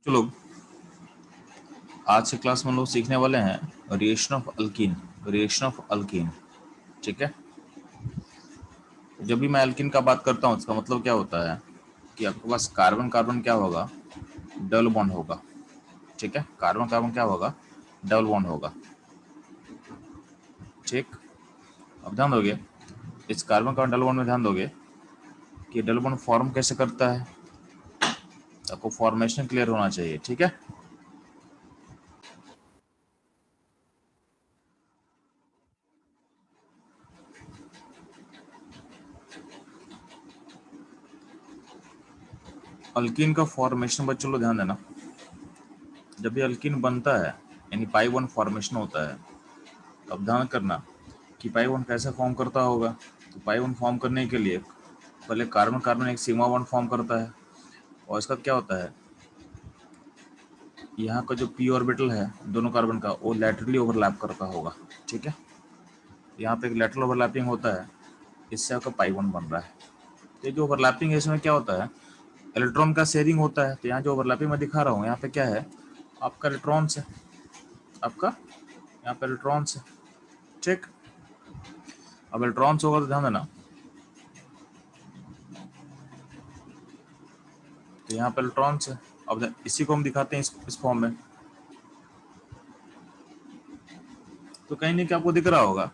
चलो आज के क्लास में हम लोग सीखने वाले हैं रिएक्शन ऑफ अल्कीन। ठीक है। जब भी मैं अल्कीन का बात करता हूँ इसका मतलब क्या होता है कि आपके पास कार्बन कार्बन क्या होगा, डबल बॉन्ड होगा। ठीक है, कार्बन कार्बन क्या होगा, डबल बॉन्ड होगा। ठीक, अब ध्यान दोगे इस कार्बन कार्बन डबल बॉन्ड में, ध्यान दोगे कि डबल बॉन्ड फॉर्म कैसे करता है। आपको फॉर्मेशन क्लियर होना चाहिए। ठीक है, अल्कीन का फॉर्मेशन बच्चों लोग ध्यान देना। जब भी अल्कीन बनता है यानी पाई वन फॉर्मेशन होता है, तो अब ध्यान करना कि पाई वन कैसे फॉर्म करता होगा। तो पाई वन फॉर्म करने के लिए पहले कार्बन कार्बन एक सिग्मा वन फॉर्म करता है, और इसका क्या होता है, यहाँ का जो पी ऑर्बिटल है दोनों कार्बन का वो लैटरली ओवरलैप करता होगा। ठीक है, यहाँ पे एक लैटरल ओवरलैपिंग होता है, इससे आपका पाई वन बन रहा है। तो ये जो ओवरलैपिंग है इसमें क्या होता है, इलेक्ट्रॉन का शेयरिंग होता है। तो यहाँ जो ओवरलैपिंग मैं दिखा रहा हूँ यहाँ पे क्या है, आपका इलेक्ट्रॉन्स है, आपका यहाँ पे इलेक्ट्रॉन्स है। ठीक, अब इलेक्ट्रॉन्स होगा तो ध्यान देना, तो यहाँ पे इलेक्ट्रॉन्स है। अब इसी को हम दिखाते हैं इस फॉर्म में। तो कहीं नहीं, कि आपको दिख रहा होगा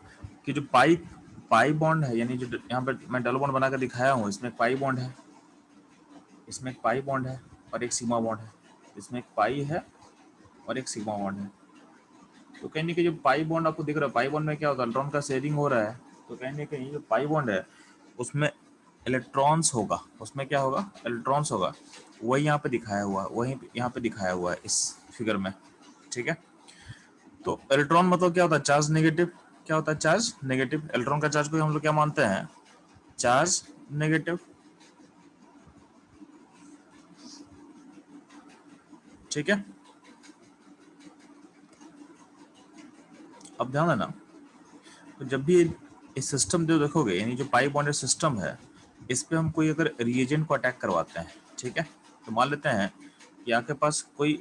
कि जो पाई पाई बॉन्ड है, यानी जो यहाँ पे मैं डबल बॉन्ड बनाकर दिखाया हूँ, इसमें एक पाई बॉन्ड है, इसमें एक पाई बॉन्ड है और एक सिग्मा बॉन्ड है। इसमें एक पाई है और एक सिग्मा बॉन्ड है। तो कहीं नहीं, कि जो पाई बॉन्ड आपको दिख रहा है, पाई बॉन्ड में क्या होता है, इलेक्ट्रॉन का शेयरिंग हो रहा है। तो कहीं नहीं कहीं जो पाई बॉन्ड है उसमें इलेक्ट्रॉन्स होगा, उसमें क्या होगा, इलेक्ट्रॉन्स होगा। वही यहाँ पे दिखाया हुआ है, वही यहाँ पे दिखाया हुआ है इस फिगर में। ठीक है, तो इलेक्ट्रॉन मतलब क्या होता है, चार्ज नेगेटिव। क्या होता है, चार्ज नेगेटिव। इलेक्ट्रॉन का चार्ज को हम लोग क्या मानते हैं, चार्ज नेगेटिव। ठीक है, अब ध्यान देना, तो जब भी इस सिस्टम जो देखोगे, यानी जो पाई बॉन्डेड सिस्टम है, इस पे हम कोई अगर रिएजेंट को अटैक करवाते हैं, ठीक है, तो मान लेते हैं कि आपके पास कोई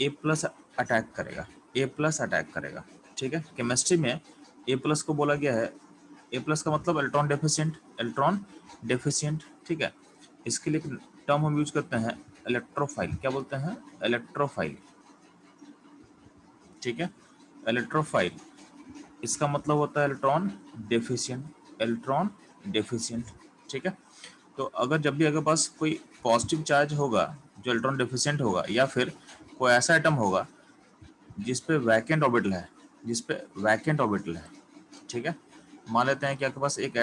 ए प्लस अटैक करेगा, ए प्लस अटैक करेगा। ठीक है, केमिस्ट्री में ए प्लस को बोला गया है, ए प्लस का मतलब इलेक्ट्रॉन डेफिशिएंट, इलेक्ट्रॉन डेफिशिएंट। ठीक है, इसके लिए टर्म हम यूज करते हैं इलेक्ट्रोफाइल। क्या बोलते हैं, इलेक्ट्रोफाइल। ठीक है, इलेक्ट्रोफाइल, इसका मतलब होता है इलेक्ट्रॉन डेफिशिएंट, इलेक्ट्रॉन डेफिशिएंट। ठीक है, तो अगर जब भी अगर पास कोई पॉजिटिव चार्ज होगा जो इलेक्ट्रॉन डेफिशिएंट होगा, या फिर कोई ऐसा एटम होगा जिस पे वैकेंट ऑर्बिटल है, जिस पे वैकेंट ऑर्बिटल है। ठीक है, मान लेते हैं कि आपके पास एक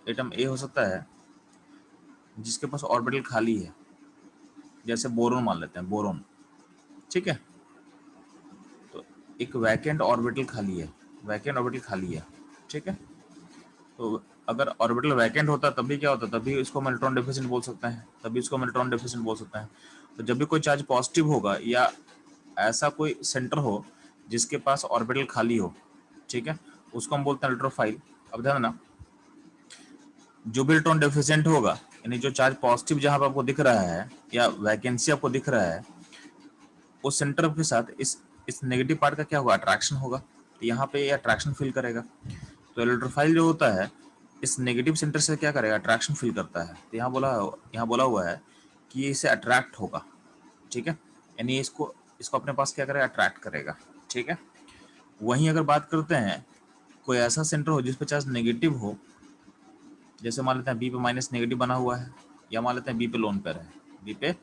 एटम ए हो सकता है जिसके पास ऑर्बिटल खाली है, जैसे बोरोन मान लेते हैं, बोरोन। ठीक है, तो एक वैकेंट ऑर्बिटल खाली है, वैकेंट ऑर्बिटल खाली है। ठीक है, तो अगर ऑर्बिटल वैकेंट होता तब भी क्या होता, तभी इसको हम इलेक्ट्रॉन डेफिशिएंट बोल सकते हैं, तभी इसको हम इलेक्ट्रॉन डेफिशिएंट बोल सकते हैं। तो जब भी कोई चार्ज पॉजिटिव होगा या ऐसा कोई सेंटर हो जिसके पास ऑर्बिटल खाली हो, ठीक है, उसको हम बोलते हैं इलेक्ट्रोफाइल। अब ध्यान देना, जो भी इलेक्ट्रॉन डेफिशिएंट होगा, यानी जो चार्ज पॉजिटिव जहां पर आपको दिख रहा है या वैकेंसी आपको दिख रहा है, उस सेंटर के साथ इस नेगेटिव पार्ट का क्या होगा, अट्रैक्शन होगा। तो यहाँ पे अट्रैक्शन फील करेगा। तो इलेक्ट्रोफाइल जो होता है इस नेगेटिव सेंटर से क्या करेगा, अट्रैक्शन फील करता है। तो यहाँ बोला हुआ है कि ये इसे अट्रैक्ट होगा। ठीक है, यानी इसको इसको अपने पास क्या करेगा, अट्रैक्ट करेगा। ठीक है, वहीं अगर बात करते हैं कोई ऐसा सेंटर हो जिस पे चार्ज नेगेटिव हो, जैसे मान लेते हैं बी पे माइनस नेगेटिव बना हुआ है, या मान लेते हैं बी पे लोन पेयर है, बी पे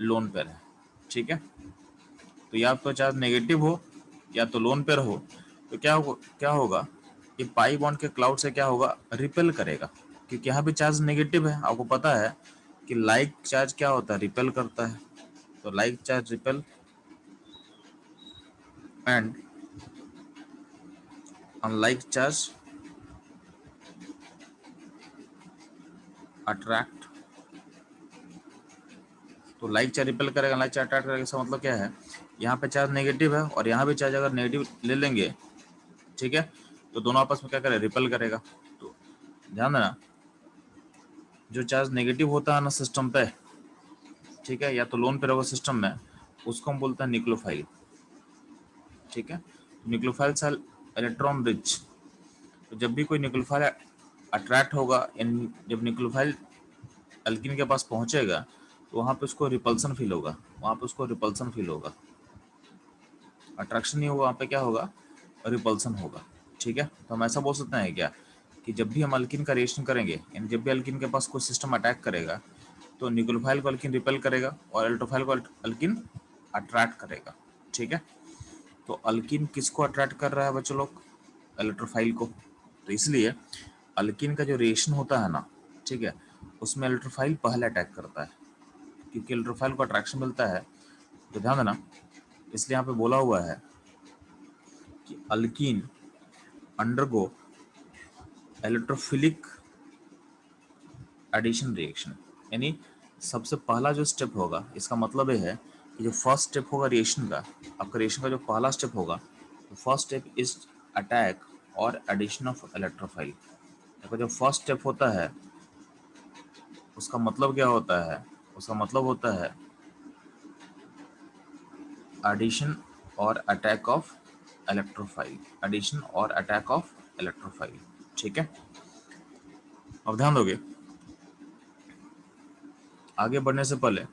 लोन पेयर है। ठीक है, तो या तो चार्ज नेगेटिव हो या तो लोन पेयर हो, तो क्या होगा, ये पाई बॉन्ड के क्लाउड से क्या होगा, रिपेल करेगा। क्योंकि यहाँ पे चार्ज नेगेटिव है, आपको पता है कि लाइक चार्ज क्या होता है, रिपेल करता है। तो like charge repel and unlike charge attract. तो लाइक चार्ज रिपेल करेगा, लाइक चार्ज अट्रैक्ट करेगा। इसका मतलब क्या है, यहाँ पे चार्ज नेगेटिव है और यहाँ भी चार्ज अगर नेगेटिव ले लेंगे, ठीक है, तो दोनों आपस में क्या करेगा, रिपेल करेगा। तो ध्यान देना, जो चार्ज नेगेटिव होता है ना सिस्टम पे, ठीक है, या तो लोन पेयर होगा सिस्टम में, उसको हम बोलते हैं न्यूक्लियोफाइल। ठीक है, न्यूक्लियोफाइल सेल इलेक्ट्रॉन रिच। तो जब भी कोई न्यूक्लियोफाइल अट्रैक्ट होगा, जब न्यूक्लियोफाइल अल्किन के पास पहुंचेगा तो वहां पे उसको रिपल्सन फील होगा, वहां पे उसको रिपल्सन फील होगा, अट्रैक्शन नहीं होगा, वहां पे क्या होगा, रिपल्सन होगा। ठीक है, तो हम ऐसा बोल सकते हैं क्या कि जब भी हम अल्किन का रिएक्शन करेंगे, यानी जब भी अल्किन के पास कोई सिस्टम अटैक करेगा तो न्यूक्लियोफाइल को अल्किन रिपेल करेगा और एल्ड्रोफाइल को अल्किन अट्रैक्ट करेगा। ठीक है, तो अल्किन किसको अट्रैक्ट कर रहा है बच्चों लोग, इलेक्ट्रोफाइल को। तो इसलिए अल्किन का जो रिएक्शन होता है ना, ठीक है, उसमें इलेक्ट्रोफाइल पहले अटैक करता है, क्योंकि इलेक्ट्रोफाइल को अट्रैक्शन मिलता है। तो ध्यान देना, इसलिए यहाँ पे बोला हुआ है कि alkene undergo electrophilic addition reaction, यानी सबसे पहला जो स्टेप होगा, इसका मतलब ये है कि जो फर्स्ट स्टेप होगा रिएक्शन का, आपका रिएक्शन का जो पहला स्टेप होगा, तो फर्स्ट स्टेप इज अटैक और एडिशन ऑफ इलेक्ट्रोफाइल। देखो, जो फर्स्ट स्टेप होता है उसका मतलब क्या होता है, उसका मतलब होता है एडिशन और अटैक ऑफ इलेक्ट्रोफाइल, एडिशन और अटैक ऑफ इलेक्ट्रोफाइल। ठीक है, अब ध्यान दोगे, आगे बढ़ने से पहले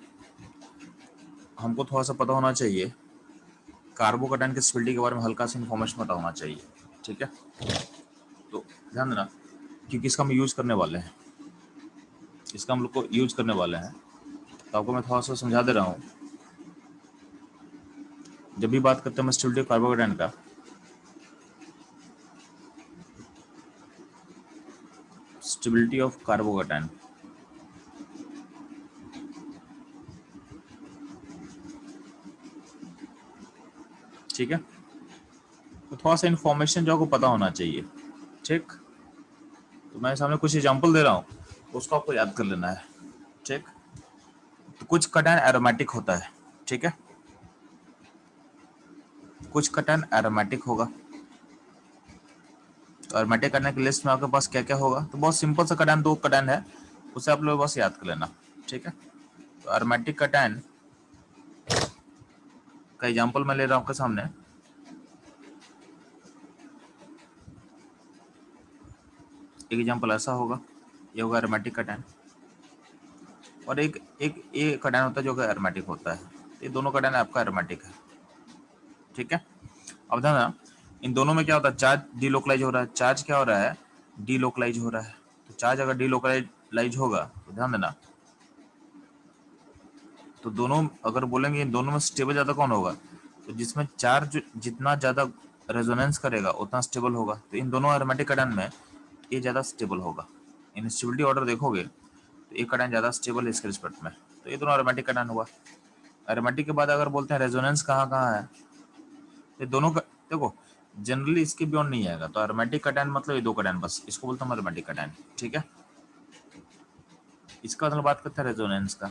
हमको थोड़ा सा पता होना चाहिए, कार्बोकैटायन की स्टेबिलिटी के बारे में हल्का सा इन्फॉर्मेशन पता होना चाहिए। ठीक है, तो ध्यान देना, क्योंकि इसका हम यूज करने वाले हैं, इसका हम लोग को यूज करने वाले हैं, तो आपको मैं थोड़ा सा समझा दे रहा हूँ। जब भी बात करते हैं हम स्टेबिलिटी ऑफ कार्बोकैटायन का, स्टेबिलिटी ऑफ कार्बोकैटायन, ठीक है, तो थोड़ा सा इन्फॉर्मेशन जो आपको पता होना चाहिए। ठीक, तो मैं सामने कुछ एग्जांपल दे रहा हूँ, उसको आपको याद कर लेना है। ठीक, तो कुछ कटायन एरोमेटिक होता है, ठीक है, कुछ कटायन एरोमेटिक होगा। तो एरोमेटिक करने की लिस्ट में आपके पास क्या क्या होगा, तो बहुत सिंपल सा कटायन, दो कटायन है, उसे आप लोग बस याद कर लेना। ठीक है, तो एरोमेटिक कटायन का एग्जांपल मैं ले रहा हूँ आपके सामने। एक एग्जांपल ऐसा होगा, ये होगा एरोमेटिक कटायन, और एक एक ये कटायन होता है जो कि एरोमेटिक होता है। ये दोनों कटायन आपका एरोमेटिक है। ठीक है, अब ध्यान देना, इन दोनों में क्या होता है, चार्ज डीलोकलाइज हो रहा है, चार्ज क्या हो रहा है, डीलोकलाइज हो रहा है। तो चार्ज अगर डीलोकलाइज होगा तो ध्यान देना, तो दोनों अगर बोलेंगे इन दोनों में स्टेबल ज़्यादा कौन होगा, तो जिसमें चार्ज जितना ज़्यादा रेजोनेंस करेगा उतना स्टेबल होगा। तो इन दोनों एरोमेटिक कटायन में ये ज़्यादा स्टेबल होगा। इन स्टेबिलिटी ऑर्डर देखोगे तो एक कटायन ज़्यादा स्टेबल है इसके रिस्पेक्ट में, तो ये दोनों एरोमेटिक कटायन हुआ। एरोमेटिक के बाद अगर बोलते हैं रेजोनेंस कहाँ कहाँ है, ये दोनों का देखो, जनरली इसके बियॉन्ड नहीं आएगा। तो एरोमेटिक कटायन मतलब ये दो कटायन, बस इसको बोलते हैं एरोमेटिक कटायन। ठीक है, इसका मतलब बात करते हैं रेजोनेंस का।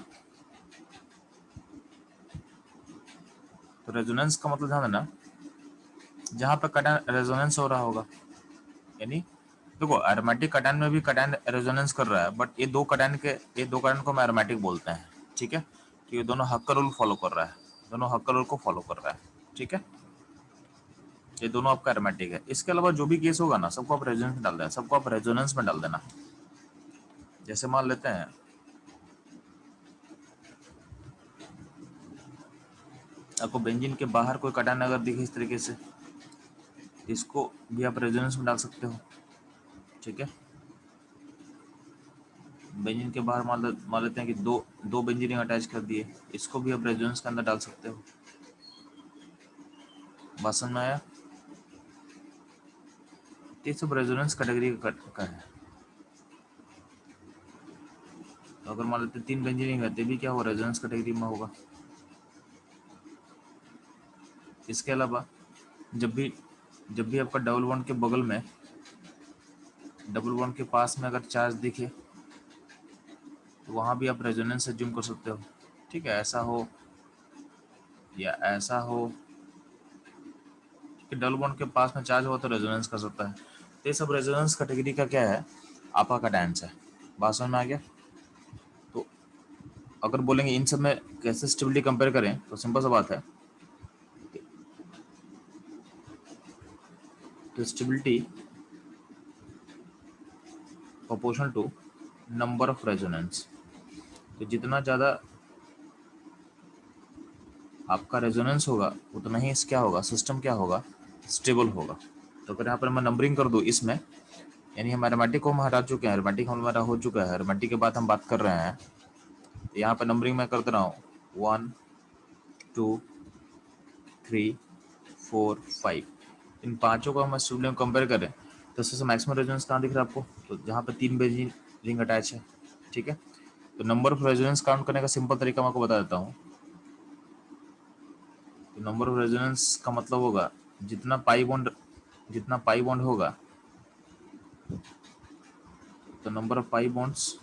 तो रेजोनेंस का मतलब ध्यान देना, जहाँ पे कटायन रेजोनेंस हो रहा होगा, यानी देखो एरोमेटिक कटायन में भी कटायन रेजोनेंस कर रहा है, बट ये दो कटायन को हम एरोमेटिक बोलते हैं। ठीक है, तो ये दोनों हक्कर रूल फॉलो कर रहा है, दोनों हक्कर रूल को फॉलो कर रहा है। ठीक है, ये दोनों आपका एरोमेटिक है। इसके अलावा जो भी केस होगा ना, सबको आप रेजोनेंस में डाल देना, सबको आप रेजोनेंस में डाल देना। जैसे मान लेते हैं आपको बेंजीन के बाहर कोई कटायन अगर दिखे इस तरीके से, इसको भी आप रेजोनेंस में डाल सकते हो। ठीक है, बेंजीन के बाहर मान लेते हैं कि दो दो बेंजीन अटैच कर दिए, इसको भी आप रेजोनेंस के अंदर डाल सकते हो। बात समझ में आया, ये सब रेजोनेंस कैटेगरी का है। तो अगर मान लेते हैं तीन बेंजीन है, तो भी क्या होगा, रेजोनेंस कैटेगरी में होगा। इसके अलावा जब भी आपका डबल बॉन्ड के बगल में, डबल बॉन्ड के पास में अगर चार्ज दिखे, तो वहाँ भी आप रेजोनेंस एज्यूम कर सकते हो। ठीक है, ऐसा हो या ऐसा हो कि डबल बॉन्ड के पास में चार्ज हो तो रेजोनेंस कर सकता है। तो ये सब रेजोनेंस कैटेगरी का क्या है, आपका कटायंस है। बात समझ में आ गया। तो अगर बोलेंगे इन सब में कैसे स्टेबिलिटी कंपेयर करें, तो सिंपल सा बात है, तो stability proportional to number of resonance. तो जितना ज़्यादा आपका रेजोनेंस होगा उतना ही क्या होगा, सिस्टम क्या होगा, स्टेबल होगा। तो अगर यहाँ पर मैं नंबरिंग कर दूँ इसमें, यानी हम एरोमेटिक को हम हटा चुके हैं, एरोमेटिक हमारा हो चुका है, एरोमेटिक के बाद हम बात कर रहे हैं। तो यहाँ पर नंबरिंग मैं कर दे रहा हूँ 1 2 3 4 5। इन पांचों को हम स्टूडियो में कंपेयर करें तो सबसे मैक्सिमम रेजोनेंस कहाँ दिख रहा है आपको, तो जहाँ पे 3 बेंजीन रिंग अटैच है। ठीक है, तो नंबर ऑफ रेजोनेंस काउंट करने का सिंपल तरीका मैं आपको बता देता हूँ। तो नंबर ऑफ रेजोनेंस का मतलब होगा जितना पाई बॉन्ड होगा, तो number of pi bonds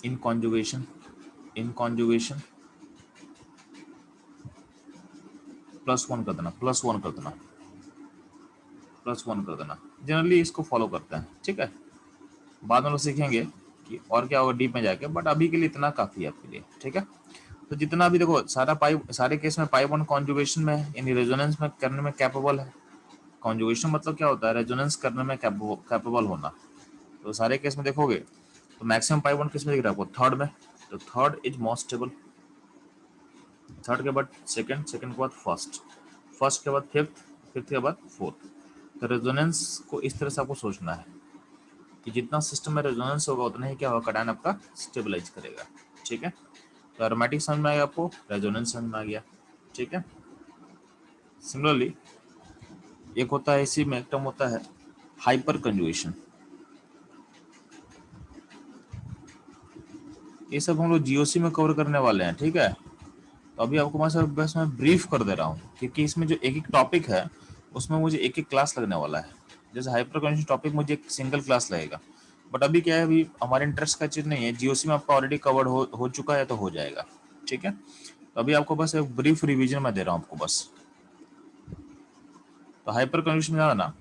in conjugation +1 कर देना, +1 कर देना। जनरली इसको फॉलो करते हैं। ठीक है, बाद में लोग सीखेंगे कि और क्या होगा डीप में जाके, बट अभी के लिए इतना काफ़ी है आपके लिए। ठीक है, तो जितना भी देखो सारे केस में पाई बॉन्ड कॉन्जुगेशन में यानी रेजोनेंस में करने में कैपेबल है। कॉन्जुगेशन मतलब क्या होता है, रेजोनेंस करने में कैपेबल होना। तो सारे केस में देखोगे तो मैक्सिमम पाई बॉन्ड किस में दिख रहा है आपको, थर्ड में। तो third is most stable, third के बाद सेकंड, सेकंड के बाद फर्स्ट, फर्स्ट के बाद फिफ्थ, फिफ्थ के बाद फोर्थ। तो रेजोनेंस को इस तरह से आपको सोचना है कि जितना सिस्टम में रेजोनेंस होगा उतना ही क्या होगा, कटायन आपका स्टेबलाइज करेगा। ठीक है, तो एरोमेटिक समझ में आ गया आपको, रेजोनेंस समझ में आ गया। ठीक है, सिमिलरली एक होता है इसी में एक टर्म होता है हाइपर कंजुगेशन। ये सब हम लोग जीओसी में कवर करने वाले हैं। ठीक है, तो अभी आपको बस मैं ब्रीफ कर दे रहा हूँ, क्योंकि इसमें जो एक एक टॉपिक है उसमें मुझे एक एक क्लास लगने वाला है। जैसे हाइपर कंजुगेशन टॉपिक मुझे एक सिंगल क्लास लगेगा, बट अभी क्या है, अभी हमारे इंटरेस्ट का चीज़ नहीं है, जीओसी में आपका ऑलरेडी कवर्ड हो चुका है, तो हो जाएगा। ठीक है, तो अभी आपको बस एक ब्रीफ रिवीजन में दे रहा हूँ आपको बस। तो हाइपर कंजुगेशन में ना,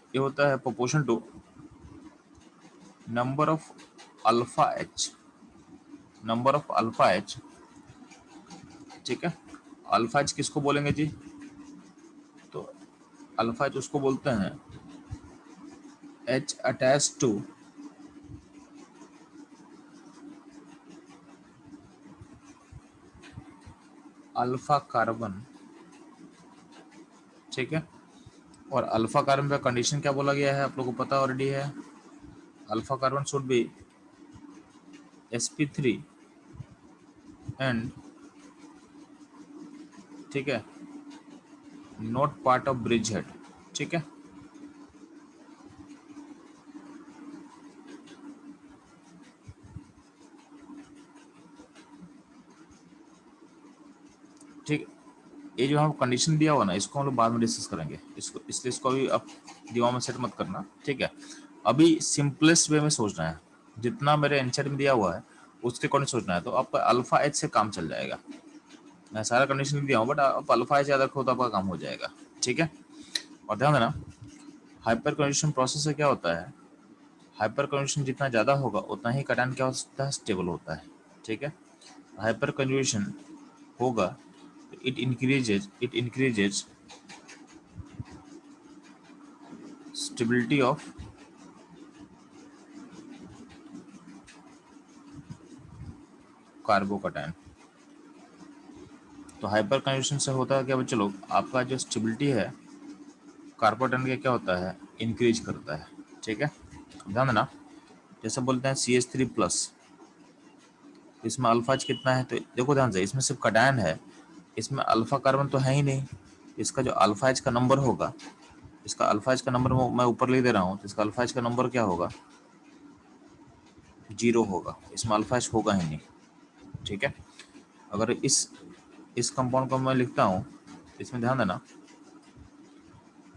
ये होता है proportion to number of alpha H, number of alpha H. ठीक है, अल्फा एच किसको बोलेंगे जी, तो अल्फा एच उसको बोलते हैं H attach to alpha carbon. ठीक है, और अल्फा कार्बन का कंडीशन क्या बोला गया है आप लोगों को पता ऑलरेडी है, alpha carbon should be sp3 and, ठीक है, not part of bridge head. ठीक है, ठीक, ये जो हम कंडीशन दिया हुआ ना, इसको हम लोग बाद में डिस्कस करेंगे, इसको इसलिए इसको अभी आप दिमाग में सेट मत करना। ठीक है, अभी सिंपलेस्ट वे में सोचना है, जितना मेरे आंसर में दिया हुआ है उसके अकॉर्डिंग सोचना है, तो आपका अल्फा एच से काम चल जाएगा। मैं सारा कंडीशन नहीं दिया हूँ, बट आप अल्फा एच याद रखो तो आपका काम हो जाएगा। ठीक है, और ध्यान देना हाइपर कंजुगेशन प्रोसेस से क्या होता है, हाइपर कंजुगेशन जितना ज़्यादा होगा उतना ही कटान क्या होता है, स्टेबल होता है। ठीक है, हाइपर कंजुगेशन होगा, it increases stability of carbocation. तो हाइपर कंजुगेशन से होता है क्या बच्चे लोग, आपका जो स्टेबिलिटी है कार्बोकटायन का क्या होता है, इंक्रीज करता है। ठीक है, ध्यान देना, जैसे बोलते हैं CH3+, इसमें अल्फाज कितना है, तो देखो ध्यान से, इसमें सिर्फ कटायन है, इसमें अल्फा कार्बन तो है ही नहीं। इसका जो अल्फाज का नंबर होगा, इसका अल्फाज का नंबर मैं ऊपर लिख दे रहा हूँ, तो इसका अल्फाज का नंबर क्या होगा, 0 होगा, इसमें अल्फाज होगा ही नहीं। ठीक है, अगर इस कंपाउंड को मैं लिखता हूँ, इसमें ध्यान देना,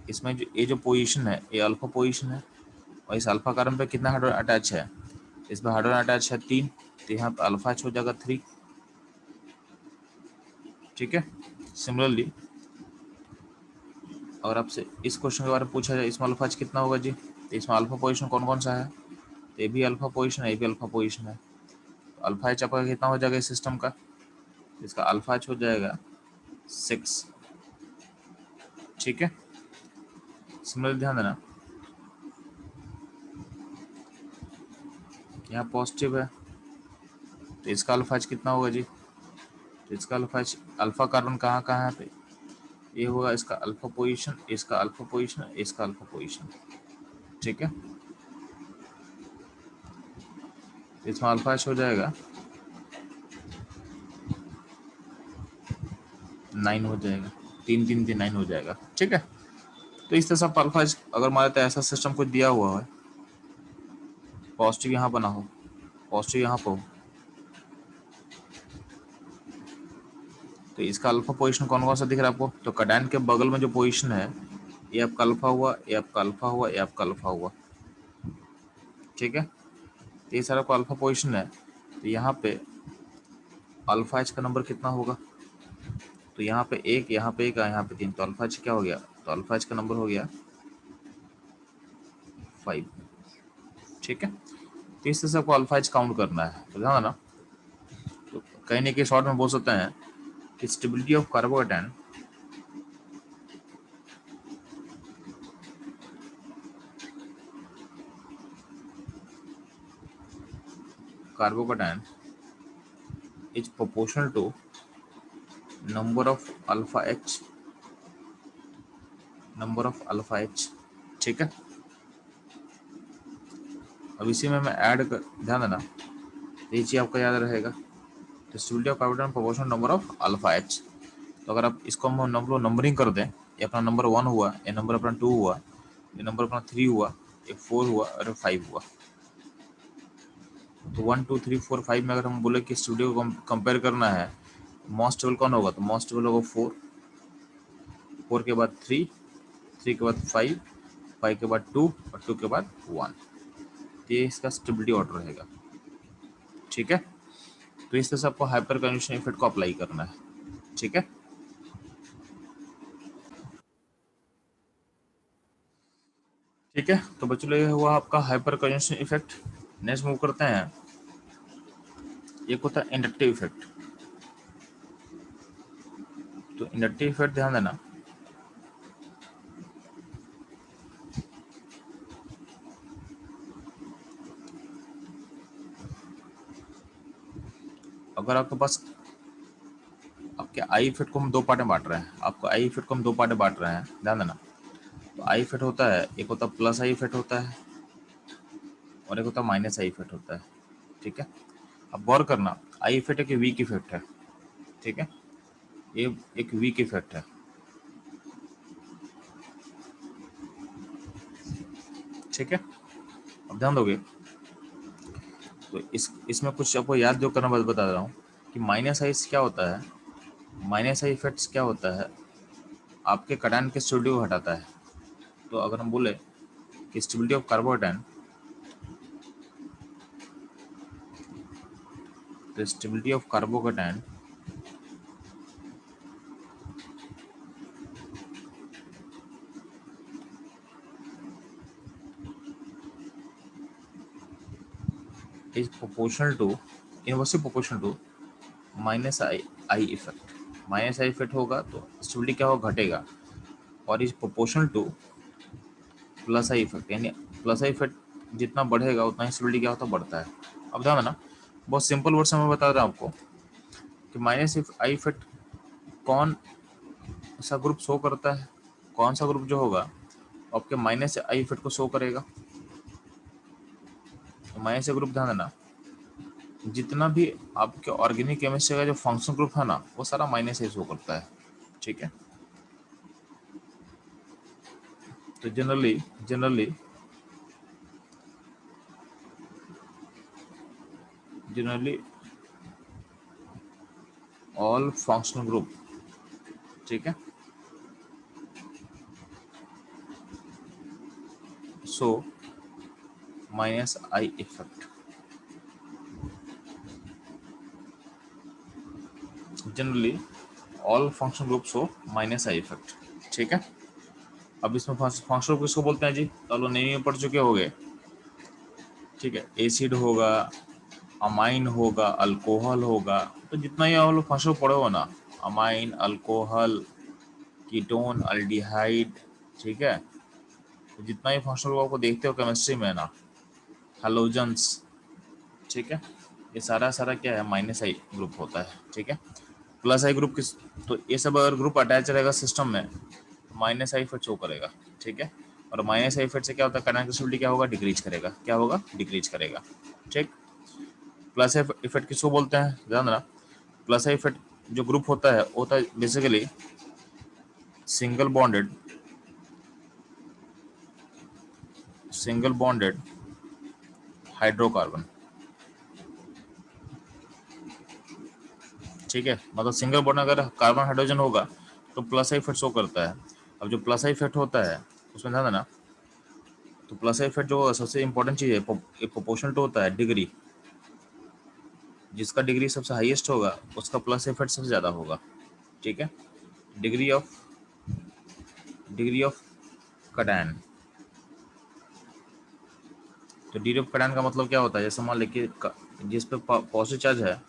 इसमें जो ये जो पोजीशन है ये अल्फा पोजीशन है, और इस अल्फा कार्बन पे कितना हाइड्रोजन अटैच है, इसमें हाइड्रोजन अटैच है 3, तो यहाँ पे अल्फा हो जाएगा 3। ठीक है, सिमिलरली अगर आपसे इस क्वेश्चन के बारे में पूछा जाए, इसमें अल्फा कितना होगा जी, तो इसमें अल्फा पोजीशन कौन कौन सा है, तो ये भी अल्फा पोजीशन है, ये भी अल्फा पोजीशन है। तो अल्फा एच आपका कितना हो जाएगा इस सिस्टम का, इसका अल्फा एच हो जाएगा 6। ठीक है, सिमिलर ध्यान देना, यहाँ पॉजिटिव है तो इसका अल्फा एच कितना होगा जी, तो इसका अल्फा एच, अल्फा कार्बन कहाँ कहाँ है, तो ये होगा इसका अल्फा पोजीशन, इसका अल्फा पोजीशन, इसका अल्फा पोजीशन। ठीक है, तो इसमें अल्फा एच हो जाएगा 9 हो जाएगा, 3 3 3 9 हो जाएगा। ठीक है, तो इस तरह से अल्फा एच अगर मान लेते हैं ऐसा सिस्टम कुछ दिया हुआ है, पॉजिटिव यहाँ बना हो, पॉजिटिव यहाँ पर हो, तो इसका अल्फा पोजीशन कौन कौन सा दिख रहा है आपको, तो कैटायन के बगल में जो पोजीशन है ये आपका अल्फा हुआ, ये आपका अल्फा हुआ, ये आपका अल्फा हुआ। ठीक है, तो ये सारा को अल्फा पोजीशन है, तो यहाँ पे अल्फा एच का नंबर कितना होगा, तो यहाँ पे एक, यहाँ पे एक, यहाँ पे 3, तो अल्फा एच क्या हो गया, तो अल्फा एच का नंबर हो गया 5। ठीक है, तो इस तरह से आपको अल्फा एच काउंट करना है, तो ध्यान ना, तो कहीं ना कहीं शॉर्ट में बोल सकते हैं कि stability of carbocation is proportional to number of alpha h। ठीक है, अब इसी में मैं ऐड कर, ध्यान देना, ये चीज आपका याद रहेगा, तो stability of carbocation proportional number of alpha H. तो अगर आप इसको हम नंबरिंग कर दें, ये अपना नंबर 1 हुआ, ये नंबर अपना 2 हुआ, ये नंबर अपना 3 हुआ, ये 4 हुआ और ये 5 हुआ। तो 1 2 3 4 5 में अगर हम बोले कि स्टूडियो को कंपेयर करना है, मोस्ट स्टेबल कौन होगा, तो मोस्ट स्टेबल होगा 4, 4 के बाद 3, 3 के बाद 5, 5 के बाद 2 और 2 के बाद 1। तो ये इसका स्टेबिलिटी ऑर्डर रहेगा। ठीक है, तो इस तरह से आपको हाइपर कंजम्पशन इफेक्ट को अप्लाई करना है। ठीक है, ठीक है, तो बच्चों ये हुआ आपका hyper consumption effect. Next move करते हैं, एक होता है इंडक्टिव इफेक्ट। तो इंडक्टिव इफेक्ट ध्यान देना, अगर आपके पास, आपके आई इफेक्ट को हम दो पार्ट में बांट रहे हैं, आपको आई इफेक्ट को हम दो पार्ट में बांट रहे हैं, ध्यान देना। तो आई इफेक्ट होता है, एक होता है प्लस आई इफेक्ट होता है और एक होता है माइनस आई इफेक्ट होता है। ठीक है, अब गौर करना, आई इफेक्ट एक वीक इफेक्ट है। ठीक है, ये एक वीक इफेक्ट है। ठीक है, अब ध्यान दोगे तो इसमें कुछ आपको याद जो करना बता रहा हूँ कि माइनस आई क्या होता है, माइनस आई इफेक्ट्स क्या होता है, आपके कैटायन के स्टेबिलिटी को हटाता है। तो अगर हम बोले कि stability of carbocation, the stability of carbocation is proportional to, inversely proportional to minus I I effect. Minus I effect होगा तो स्टेबिलिटी क्या होगा, घटेगा, और is proportional two plus I effect, यानी प्लस आई इफेक्ट जितना बढ़ेगा उतना ही स्टेबिलिटी क्या होता है, बढ़ता है। अब ध्यान देना, बहुत सिंपल वर्ड से मैं बता रहा हूँ आपको कि माइनस आई इफेक्ट कौन सा ग्रुप शो करता है, कौन सा ग्रुप जो होगा आपके माइनस आई इफेक्ट को शो करेगा। तो माइनस ग्रुप ध्यान देना, जितना भी आपके ऑर्गेनिक केमिस्ट्री का जो फंक्शन ग्रुप है ना, वो सारा माइनस से शो करता है। ठीक है, तो generally generally generally all functional group, ठीक है, so minus I effect, generally all function group show minus I effect. ठीक है, अब इसमें फंक्शनल ग्रुप किसको बोलते हैं जी, तो लोग नेम में पढ़ चुके होंगे, ठीक है। एसिड होगा, अमाइन होगा, अल्कोहल होगा, तो जितना ही आप लोग फंक्शनल पढ़े हो ना, अमाइन, अल्कोहल, कीटोन, अल्डिहाइड, ठीक है, तो जितना ही फंक्शनल आपको देखते हो केमिस्ट्री में ना, हेलोजेंस, ठीक है, ये सारा सारा क्या है, माइनस आई ग्रुप होता है, ठीक है। प्लस आई ग्रुप किस, तो ये सब अगर ग्रुप अटैच रहेगा सिस्टम में तो माइनस आई इफेक्ट शो करेगा, ठीक है। और माइनस आई इफेक्ट से क्या होता है, कनेक्टिविटी क्या होगा, डिक्रीज करेगा, क्या होगा, डिक्रीज करेगा, ठीक। प्लस इफेक्ट किसको बोलते हैं, ध्यान देना। प्लस इफेक्ट जो ग्रुप होता है बेसिकली सिंगल बॉन्डेड हाइड्रोकार्बन, ठीक है। मतलब सिंगल बॉन्ड अगर कार्बन हाइड्रोजन होगा तो प्लस इफेक्ट शो करता है। अब जो प्लस इफेक्ट होता है उसमें ध्यान देना, तो प्लस इफेक्ट जो सबसे इंपॉर्टेंट चीज़ है, प्रोपोर्शनल टू होता है डिग्री, जिसका डिग्री सबसे हाईएस्ट होगा उसका प्लस इफेक्ट सबसे ज़्यादा होगा, ठीक है। डिग्री ऑफ कटैन, तो डिग्री ऑफ कटैन का मतलब क्या होता है, जैसे मान लीजिए जिस पे पॉजिटिव चार्ज है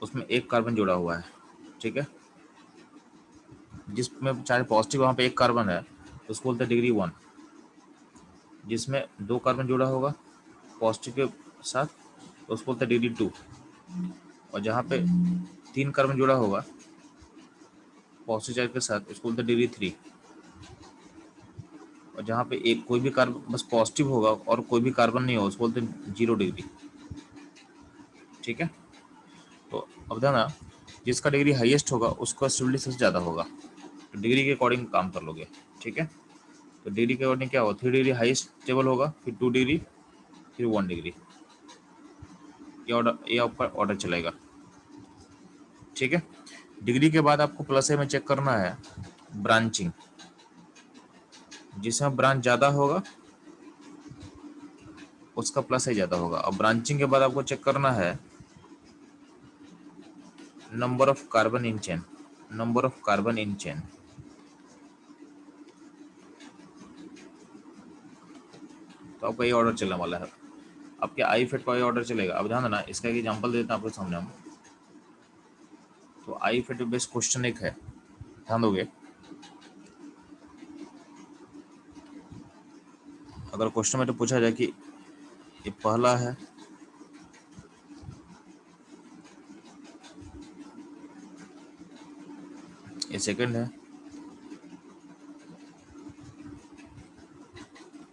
उसमें एक कार्बन जुड़ा हुआ है, ठीक है। जिसमें चार्ज पॉजिटिव वहाँ पे एक कार्बन है तो उसको बोलते हैं डिग्री 1। जिसमें दो कार्बन जुड़ा होगा पॉजिटिव के साथ तो उसको बोलते हैं डिग्री 2। और जहाँ पे तीन कार्बन जुड़ा होगा पॉजिटिव चार्ज के साथ उसको बोलते हैं डिग्री 3। और जहाँ पे एक कोई भी कार्बन बस पॉजिटिव होगा और कोई भी कार्बन नहीं होगा उसको बोलते हैं 0 डिग्री, ठीक है। तो अब ध्यान, जिसका डिग्री हाईएस्ट होगा उसका स्टेबिलिटी सबसे ज़्यादा होगा, तो डिग्री के अकॉर्डिंग काम कर लोगे, ठीक है। तो डिग्री के अकॉर्डिंग क्या होगा, 3 डिग्री हाईएस्ट स्टेबल होगा, फिर 2 डिग्री, फिर 1 डिग्री, ये आपका ऑर्डर चलेगा, ठीक है। डिग्री के बाद आपको प्लस ए में चेक करना है ब्रांचिंग, जिसमें ब्रांच ज़्यादा होगा उसका प्लस ए ज़्यादा होगा। और ब्रांचिंग के बाद आपको चेक करना है number of carbon in chain, number of carbon in chain, तो आपका ये ऑर्डर चलने वाला है। आपके आई फिट का ये ऑर्डर चलेगा। अब ध्यान देना, इसका एक एग्जांपल देता हूँ आपको सामने हम। तो आई फिट बेस्ड क्वेश्चन एक है, ध्यान दोगे। अगर क्वेश्चन में तो पूछा जाए कि ये पहला है, ये सेकंड है,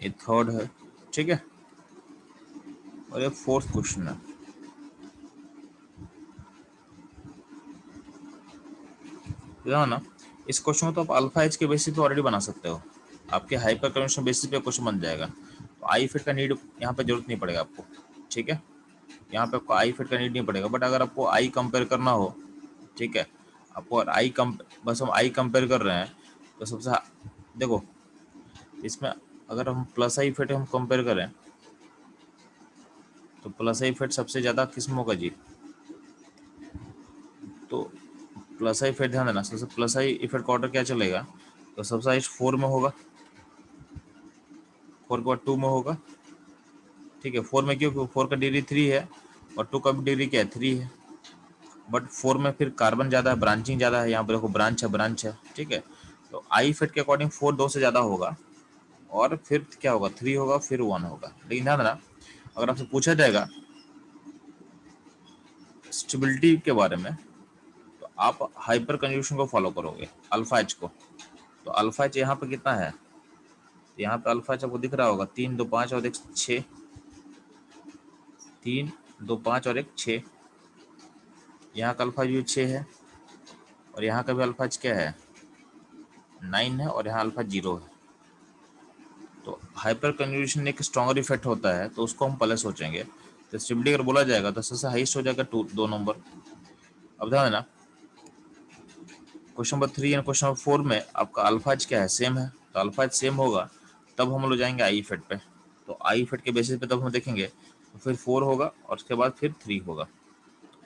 ये थर्ड है, ठीक है, और ये फोर्थ क्वेश्चन है। ध्यान ना, इस क्वेश्चन को तो आप अल्फा एच के बेसिस पे ऑलरेडी बना सकते हो, आपके हाइपर कंवेंशन बेसिस पे क्वेश्चन बन जाएगा। तो आई फिट का नीड यहाँ पे जरूरत नहीं पड़ेगा आपको, ठीक है। यहाँ पे आपको आई फिट का नीड नहीं पड़ेगा। बट अगर आपको आई कंपेयर करना हो, ठीक है, आपको आई कम, बस हम आई कंपेयर कर रहे हैं तो सबसे देखो इसमें अगर हम प्लस आई फिट हम कंपेयर करें तो प्लस आई इफेक्ट सबसे ज़्यादा किस में होगा जी, तो प्लस आई इफेक्ट ध्यान देना, सबसे प्लस आई इफेक्ट का ऑर्डर क्या चलेगा, तो सबसे हाइस्ट 4 में होगा, 4 के बाद 2 में होगा, ठीक है। 4 में क्यों, 4 का डिग्री 3 है और 2 का भी डिग्री क्या है, 3 है। बट 4 में फिर कार्बन ज़्यादा है, ब्रांचिंग ज़्यादा है, यहाँ पर देखो ब्रांच है, ठीक है। तो आई इफेक्ट के अकॉर्डिंग 4 2 से ज़्यादा होगा और फिर क्या होगा, 3 होगा, फिर 1 होगा। लेकिन ध्यान देना, अगर आपसे पूछा जाएगा स्टेबिलिटी के बारे में तो आप हाइपर कंजूगेशन को फॉलो करोगे, अल्फा एच को। तो अल्फा एच यहाँ पे कितना है, तो यहाँ पे अल्फा एच आपको दिख रहा होगा 3 2 5 और एक 6, 3 2 5 और एक 6। यहाँ का अल्फा जो 6 है और यहाँ का भी अल्फा एच क्या है, 9 है, और यहाँ अल्फा 0 है। तो हाइपर कंजूगेशन एक स्ट्रॉन्गर इफेक्ट होता है, तो उसको हम पहले सोचेंगे। तो स्टेबिलिटी अगर बोला जाएगा तो सबसे हाईएस्ट हो जाएगा 2 नंबर। अब ध्यान देना, क्वेश्चन नंबर 3 और क्वेश्चन नंबर 4 में आपका अल्फा एच क्या है, सेम है। तो अल्फा एच सेम होगा तब हम लोग जाएंगे आई इफेक्ट पे। तो आई इफेक्ट के बेसिस पे तब हम देखेंगे, तो फिर 4 होगा और उसके बाद फिर 3 होगा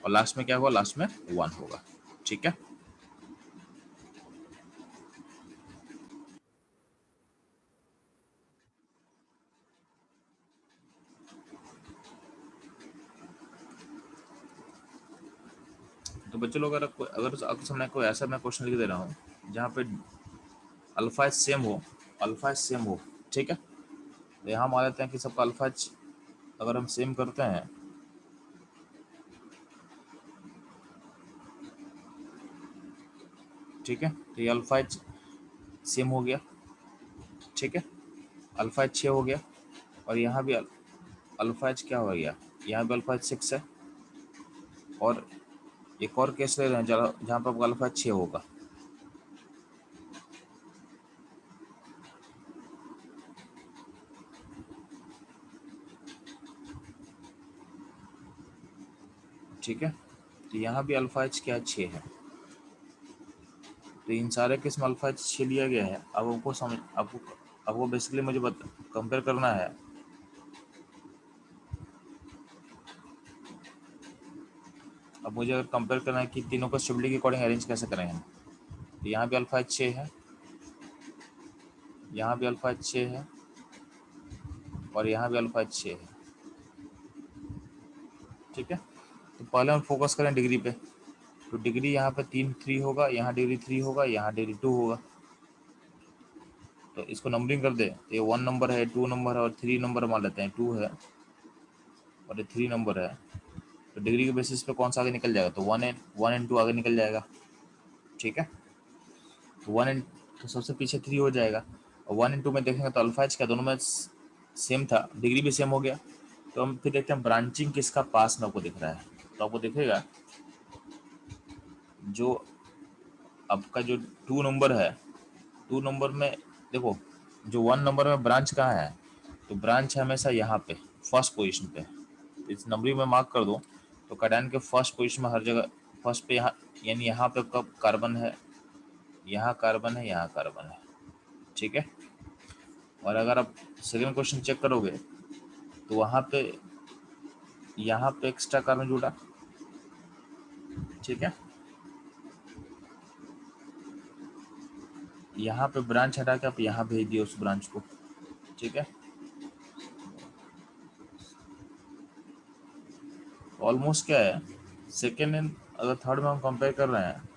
और लास्ट में क्या होगा, लास्ट में 1 होगा, ठीक है। बच्चे लोग अगर आपके सामने कोई ऐसा मैं क्वेश्चन लिख दे रहा हूँ जहाँ पे अल्फा सेम हो, अल्फा सेम हो, ठीक है, तो यहाँ मान लेते हैं कि सबका अल्फा अगर हम सेम करते हैं, ठीक है, तो ये अल्फा सेम हो गया, ठीक है, अल्फा 6 हो गया, और यहाँ भी अल्फा क्या हो गया, यहाँ भी अल्फा 6 है, और एक और केस ले रहे हैं जहाँ पर आपका अल्फा 6 होगा, ठीक है, तो यहाँ भी अल्फा क्या 6 है, तो इन सारे केस में अल्फा 6 लिया गया है। अब आपको बेसिकली मुझे कंपेयर करना है, अब मुझे अगर कंपेयर करना है कि तीनों को स्टेबिलिटी के अकॉर्डिंग अरेंज कैसे करेंगे, तो यहाँ भी अल्फा 6 है, यहाँ भी अल्फा 6 है, और यहाँ भी अल्फा 6 है, ठीक है। तो पहले हम फोकस करें डिग्री पे, तो डिग्री यहाँ पे 3 होगा, यहाँ डिग्री 3 होगा, यहाँ डिग्री 2 होगा, तो इसको नंबरिंग कर दे, तो ये 1 नंबर है, 2 नंबर है, और 3 नंबर मान लेते हैं, 2 है और ये 3 नंबर है, तो डिग्री के बेसिस पे कौन सा आगे निकल जाएगा, तो 1 एंड 2 आगे निकल जाएगा, ठीक है। तो 1 एंड तो सबसे पीछे 3 हो जाएगा, और 1 एंड 2 में देखेंगे तो अल्फा क्या दोनों में सेम था, डिग्री भी सेम हो गया। तो हम फिर देखते हैं ब्रांचिंग किसका पास में आपको दिख रहा है, तो आपको दिखेगा जो आपका जो 2 नंबर है, 2 नंबर में देखो जो 1 नंबर में ब्रांच कहाँ है, तो ब्रांच है हमेशा यहाँ पे फर्स्ट पोजीशन पे, इस नंबरिंग में मार्क कर दो, तो कैटायन के फर्स्ट पोजीशन में हर जगह फर्स्ट पे, यहाँ यानी यहाँ पे कब कार्बन है, यहाँ कार्बन है, यहाँ कार्बन है, ठीक है। और अगर आप सेकेंड क्वेश्चन चेक करोगे तो वहाँ पे यहाँ पे एक्स्ट्रा कार्बन जुड़ा, ठीक है, यहाँ पे ब्रांच हटा के आप यहाँ भेज दिए उस ब्रांच को, ठीक है। ऑलमोस्ट क्या है, सेकेंड एंड अगर थर्ड में हम कंपेयर कर रहे हैं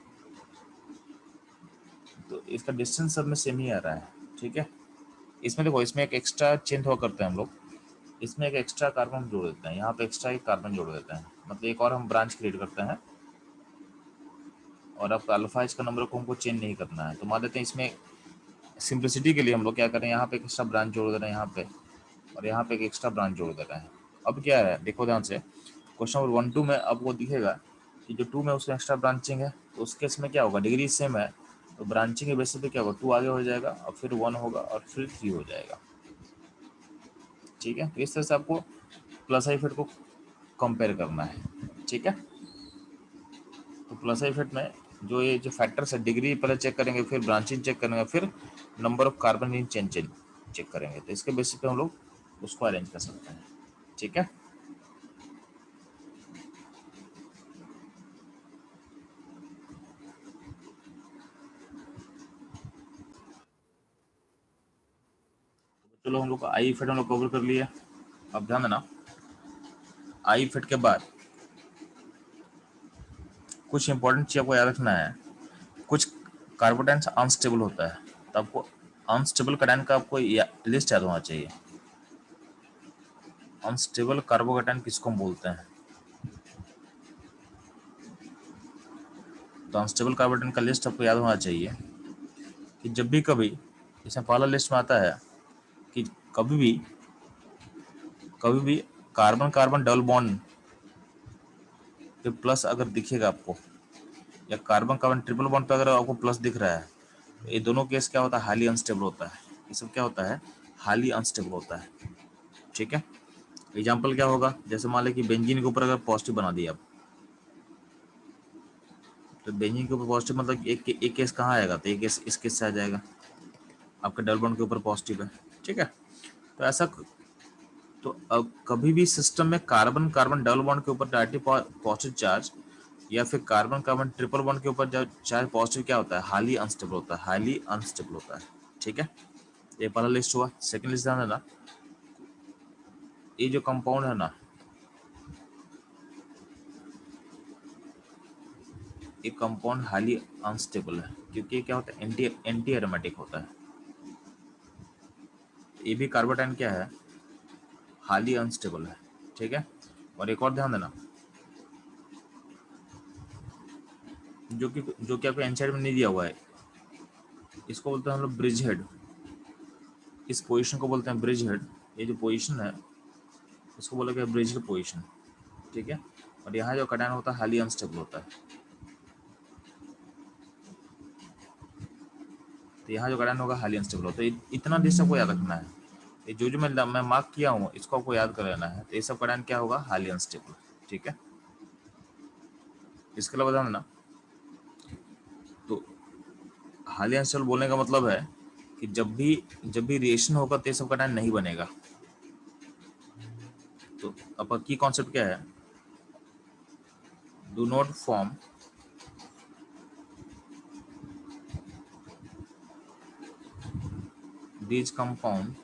तो इसका डिस्टेंस सब में सेम ही आ रहा है, ठीक है। इसमें देखो इसमें एक एक्स्ट्रा चेंज हुआ करते हैं हम लोग, इसमें एक एक्स्ट्रा कार्बन जोड़ देते हैं, यहाँ पे एक्स्ट्रा एक कार्बन जोड़ देते हैं, मतलब एक और हम ब्रांच क्रिएट करते हैं, और अब अल्फा का नंबर को हमको चेंज नहीं करना है, तो मान लेते हैं इसमें सिंप्लिसिटी के लिए हम लोग क्या करें, यहाँ पे एक एक्स्ट्रा ब्रांच जोड़ दे रहे हैं यहाँ पे, और यहाँ पे एक एक्स्ट्रा ब्रांच जोड़ दे रहे हैं। अब क्या है देखो ध्यान से, क्वेश्चन नंबर 1 2 में आपको दिखेगा कि जो 2 में उसका एक्स्ट्रा ब्रांचिंग है, तो उस केस में क्या होगा, डिग्री सेम है, तो ब्रांचिंग के बेसिस पे क्या होगा, 2 आगे हो जाएगा, और फिर 1 होगा, और फिर 3 हो जाएगा, ठीक है। तो इस तरह से आपको प्लस इफेक्ट को कंपेयर करना है, ठीक है। तो प्लस इफेक्ट में जो ये जो फैक्टर्स है, डिग्री पहले चेक करेंगे, फिर ब्रांचिंग चेक करेंगे, फिर number of carbon in chain check करेंगे, तो इसके बेसिस पे हम लोग उसको अरेंज कर सकते हैं, ठीक है। चलो हम लोग आई इफेक्ट हम लोग कवर कर लिया। अब ध्यान देना, आई इफेक्ट के बाद कुछ इंपॉर्टेंट चीज आपको याद रखना है, कुछ कार्बोटाइन्स अनस्टेबल होता है, तो आपको अनस्टेबल कैटायन का आपको लिस्ट याद होना चाहिए। अनस्टेबल कार्बोकेटायन किसको हम बोलते हैं, तो अनस्टेबल कार्बोकेटायन का लिस्ट आपको याद होना चाहिए कि जब भी कभी, इसमें पहला लिस्ट में आता है कि कभी भी कार्बन कार्बन डबल बॉन्ड पे प्लस अगर दिखेगा आपको, या कार्बन कार्बन ट्रिपल बॉन्ड पे अगर आपको प्लस दिख रहा है, तो ये दोनों केस क्या होता है, हाईली अनस्टेबल होता है, ये सब क्या होता है, हाईली अनस्टेबल होता है, ठीक है। एग्जाम्पल क्या होगा, जैसे मान लें कि बेंजीन के ऊपर अगर पॉजिटिव बना दिया आप, तो बेंजीन के ऊपर पॉजिटिव मतलब एक केस कहाँ आएगा, तो एक केस इस केस से आ जाएगा, आपके डबल बॉन्ड के ऊपर पॉजिटिव है, ठीक है। तो ऐसा, तो अब कभी भी सिस्टम में कार्बन कार्बन डबल बॉन्ड के ऊपर डायरेक्टली पॉजिटिव चार्ज, या फिर कार्बन कार्बन ट्रिपल बॉन्ड के ऊपर जब चार्ज पॉजिटिव क्या होता है, हाईली अनस्टेबल होता है, हाईली अनस्टेबल होता है, ठीक है। ये पहला लिस्ट हुआ। सेकंड लिस्ट ध्यान देना, ये जो कंपाउंड है ना, एक कंपाउंड हाईली अनस्टेबल है, क्योंकि क्या होता है, एंटी एरोमेटिक होता है। ये भी कार्बोटाइन क्या है, हाईली अनस्टेबल है, ठीक है। और एक और ध्यान देना, जो कि आपको एनसाइड में नहीं दिया हुआ है, इसको बोलते हैं हम लोग ब्रिज हेड। इस पोजीशन को बोलते हैं ब्रिज हेड। ये जो पोजीशन है इसको बोला गया ब्रिज हेड पोजीशन, ठीक है। और यहाँ जो कटायन होता है हाईली अनस्टेबल होता है। तो यहाँ जो कटायन होगा हाईली अनस्टेबल होता है। इतना देश आपको याद रखना है। ये जो मैं मार्क किया हूँ इसको आपको याद कर लेना है। तो ये सब कटायन क्या होगा, हाईली अनस्टेबल, ठीक है। इसके अलावा ध्यान देना, तो हाईली अनस्टेबल बोलने का मतलब है कि जब भी रिएक्शन होगा तो ये सब कटायन नहीं बनेगा। तो आपका की कॉन्सेप्ट क्या है, do not form these compound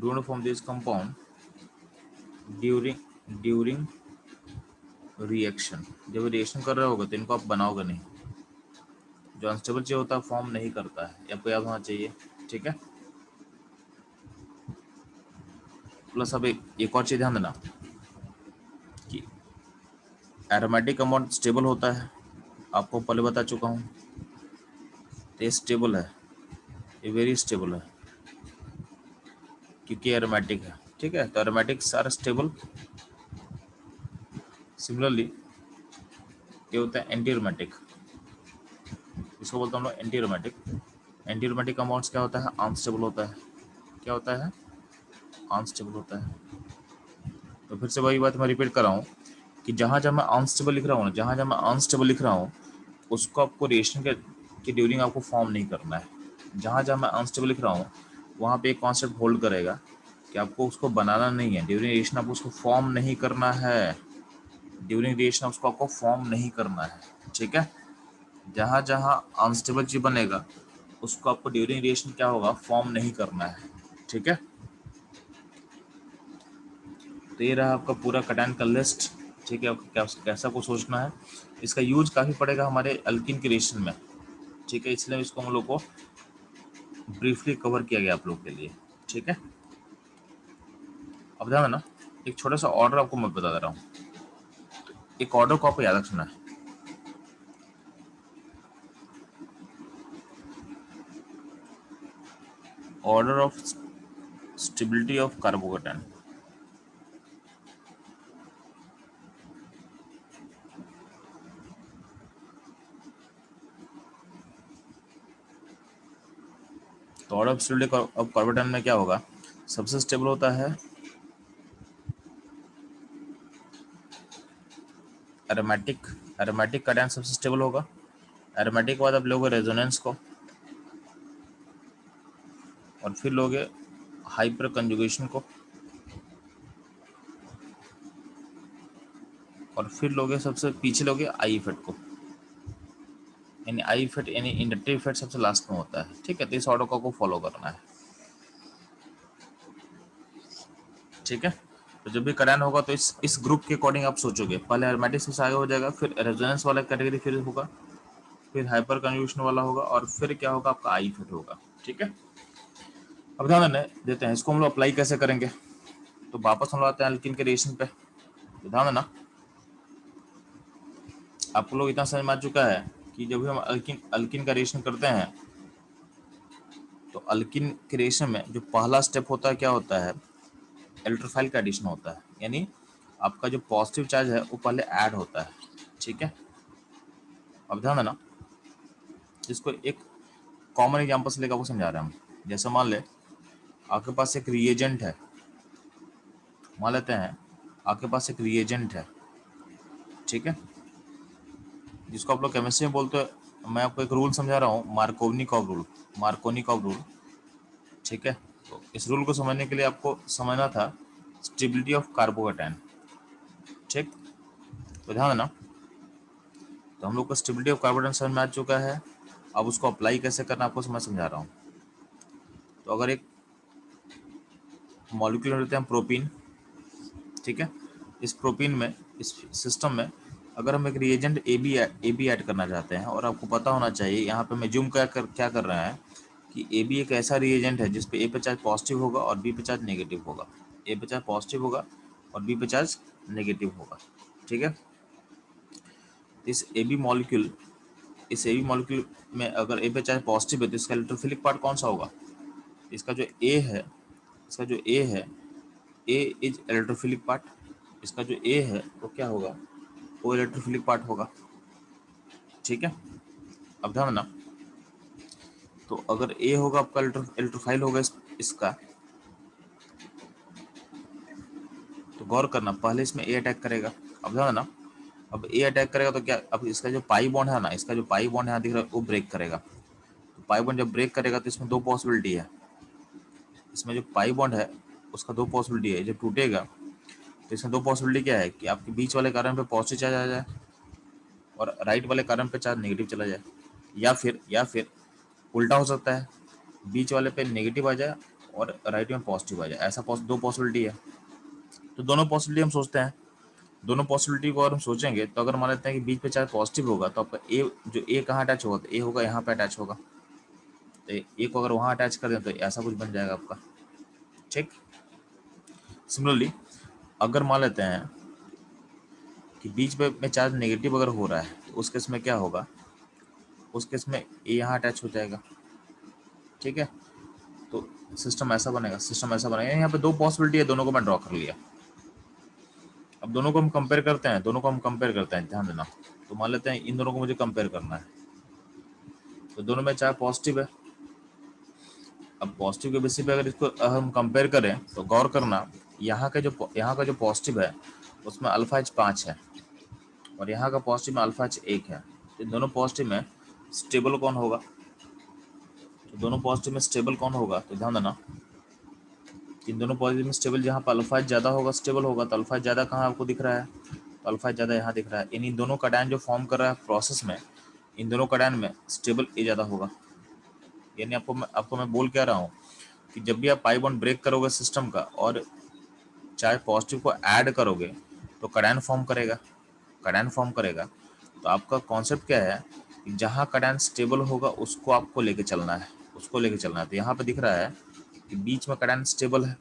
do not form this compound during reaction. जब रिएक्शन कर रहे होगा तो इनको आप बनाओगे नहीं। जो अनस्टेबल चीज होता है फॉर्म नहीं करता है, ये आपको याद होना चाहिए, ठीक है। प्लस अब एक और चीज ध्यान देना कि एरोमेटिक कंपाउंड स्टेबल होता है, आपको पहले बता चुका हूँ। तो ये स्टेबल है, ये वेरी स्टेबल है क्योंकि एरोमेटिक है, ठीक है। तो एरोमेटिक्स आर स्टेबल। सिमिलरली ये होता है एंटी एरोमेटिक, इसको बोलते हैं हम लोग anti aromatic. Anti aromatic compounds क्या होता है, अनस्टेबल होता है। क्या होता है, अनस्टेबल होता है। तो फिर से वही बात मैं रिपीट कर रहा हूँ कि जहाँ जहाँ मैं अनस्टेबल लिख रहा हूँ, जहाँ जहाँ मैं अनस्टेबल लिख रहा हूँ उसको आपको रिएक्शन के ड्यूरिंग आपको फॉर्म नहीं करना है। जहाँ जहाँ मैं अनस्टेबल लिख रहा हूँ वहाँ पे एक कॉन्सेप्ट होल्ड करेगा कि आपको उसको बनाना नहीं है, ड्यूरिंग रिएक्शन आपको उसको फॉर्म नहीं करना है। ड्यूरिंग रिएक्शन उसको आपको फॉर्म नहीं करना है, ठीक है। जहाँ जहाँ अनस्टेबल चीज बनेगा उसको आपको ड्यूरिंग रिएक्शन क्या होगा, फॉर्म नहीं करना है, ठीक है। तो ये रहा आपका पूरा कटायन का लिस्ट, ठीक है। आपको कैसा को सोचना है, इसका यूज काफ़ी पड़ेगा हमारे अल्किन के रिएक्शन में, ठीक है। इसलिए इसको हम लोग को ब्रीफली कवर किया गया आप लोग के लिए, ठीक है। अब ध्यान देना, एक छोटा सा ऑर्डर आपको मैं बता दे रहा हूँ। एक ऑर्डर को आपको याद रखना है। Order of stability of carbocation. तो order of stability of carbocation में क्या होगा, सबसे स्टेबल होता है एरोमेटिक। एरोमेटिक कटायन सबसे स्टेबल होगा। एरोमेटिक के बाद आप लोगे रेजोनेंस को, और फिर लोगे हाइपर कंजुगेशन को, और फिर लोगे सबसे पीछे लोगे आई इफेक्ट को। यानी आई इफेक्ट यानी इंडक्टिव इफेक्ट सबसे लास्ट में होता है, ठीक है। तो इस ऑर्डर को फॉलो करना है, ठीक है। तो जब भी कटायन होगा तो इस ग्रुप के अकॉर्डिंग आप सोचोगे। पहले एरोमेटिक सबसे आगे हो जाएगा, फिर रेजोनेंस वाला कैटेगरी फिर होगा, फिर हाइपर कंजुगेशन वाला होगा, और फिर क्या होगा, आपका आई इफेक्ट होगा, ठीक है। अब ध्यान देते हैं इसको हम लोग अप्लाई कैसे करेंगे। तो वापस हम लोग आते हैं अल्किन के रिएक्शन पे। तो ध्यान देना, आप लोग इतना समझ में आ चुका है कि जब भी हम अल्किन का रिएक्शन करते हैं तो अल्किन के रिएक्शन में जो पहला स्टेप होता है क्या होता है, इलेक्ट्रोफाइल का एडिशन होता है। यानी आपका जो पॉजिटिव चार्ज है वो पहले ऐड होता है, ठीक है। अब ध्यान देना, इसको एक कॉमन एग्जांपल से लेकर आपको समझा रहे हैं हम। जैसे मान ले आपके पास एक रिएजेंट है, मान लेते हैं आपके पास एक रिएजेंट है, ठीक है, जिसको आप लोग केमिस्ट्री में बोलते हैं। मैं आपको एक रूल समझा रहा हूँ, मार्कोनिकॉव रूल। मार्कोनिकॉव रूल, ठीक है। तो इस रूल को समझने के लिए आपको समझना था स्टेबिलिटी ऑफ कार्बोकेटायन, ठीक। तो ध्यान देना, तो हम लोग को स्टेबिलिटी ऑफ कार्बोकेटायन समझ में आ चुका है। अब उसको अप्लाई कैसे करना आपको मैं समझा रहा हूँ। तो अगर एक मॉलिक्यूल लेते हैं प्रोपीन, ठीक है। इस प्रोपीन में, इस सिस्टम में अगर हम एक रिएजेंट ए बी ऐड करना चाहते हैं, और आपको पता होना चाहिए यहाँ पे मैं जूम क्या कर रहा है कि ए बी एक ऐसा रिएजेंट है जिसपे ए पे चार्ज पॉजिटिव होगा और बी पे चार्ज नेगेटिव होगा। ए पे चार्ज पॉजिटिव होगा और बी पे चार्ज नेगेटिव होगा, ठीक है। इस ए बी मॉलिक्यूल में अगर ए पे चार्ज पॉजिटिव है तो इसका इलेक्ट्रोफिलिक पार्ट कौन सा होगा? इसका जो ए है, ए इज इलेक्ट्रोफिलिक पार्ट। इसका जो ए है वो क्या होगा? वो इलेक्ट्रोफिलिक पार्ट होगा, ठीक है। अब ध्यान देना, तो अगर ए होगा आपका इलेक्ट्रोफाइल होगा इसका, तो गौर करना पहले इसमें ए अटैक करेगा। अब ध्यान देना, अब ए अटैक करेगा तो क्या, अब इसका जो पाई बॉन्ड है ना, इसका जो पाई बॉन्ड यहाँ दिख रहा है वो ब्रेक करेगा। तो पाई बॉन्ड जब ब्रेक करेगा तो इसमें दो पॉसिबिलिटी है। इसमें जो पाई बॉन्ड है उसका दो पॉसिबिलिटी है, जब टूटेगा तो इसमें दो पॉसिबिलिटी क्या है कि आपके बीच वाले कार्बन पे पॉजिटिव चार्ज आ जाए और राइट वाले कार्बन पे चार्ज नेगेटिव चला जाए, या फिर उल्टा हो सकता है, बीच वाले पे नेगेटिव आ जाए और राइट में पॉजिटिव आ जाए। ऐसा दो पॉसिबिलिटी है। तो दोनों पॉसिबिलिटी हम सोचते हैं, दोनों पॉसिबिलिटी को अगर हम सोचेंगे तो अगर मान लेते हैं कि बीच पे चार्ज पॉजिटिव होगा तो आपका ए, जो ए कहाँ अटैच होगा, तो ए होगा यहाँ पे अटैच होगा। तो ए को अगर वहाँ अटैच कर दें तो ऐसा कुछ बन जाएगा आपका, ठीक। सिमिलरली अगर मान लेते हैं कि बीच में चार्ज नेगेटिव अगर हो रहा है तो उस केस में क्या होगा, उस केस में ए यहाँ अटैच हो जाएगा, ठीक है। तो सिस्टम ऐसा बनेगा। यहाँ पे दो पॉसिबिलिटी है, दोनों को मैं ड्रॉ कर लिया। अब दोनों को हम कंपेयर करते हैं, ध्यान देना। तो मान लेते हैं इन दोनों को मुझे कंपेयर करना है, तो दोनों में चार्ज पॉजिटिव है। अब पॉजिटिव के बेसिस पे अगर इसको हम कंपेयर करें तो गौर करना, यहाँ का जो पॉजिटिव है उसमें अल्फा एच 5 है और यहाँ का पॉजिटिव में अल्फा एच 1 है। तो दोनों पॉजिटिव में स्टेबल कौन होगा? तो ध्यान देना, इन दोनों पॉजिटिव में स्टेबल, जहाँ पर अल्फा एच ज़्यादा होगा स्टेबल होगा। तो अल्फा एच ज़्यादा कहाँ आपको दिख रहा है? तो अल्फा एच ज़्यादा यहाँ दिख रहा है। इन दोनों का कैटायन जो फॉर्म कर रहा है प्रोसेस में, इन दोनों कैटायन में स्टेबल ए ज़्यादा होगा। यानी आपको मैं बोल क्या रहा हूँ कि जब भी आप पाई बॉन्ड ब्रेक करोगे सिस्टम का और चाहे पॉजिटिव को ऐड करोगे तो कैटायन फॉर्म करेगा। तो आपका कॉन्सेप्ट क्या है कि जहाँ कैटायन स्टेबल होगा उसको आपको लेके चलना है, तो यहाँ पे दिख रहा है कि बीच में कैटायन स्टेबल है।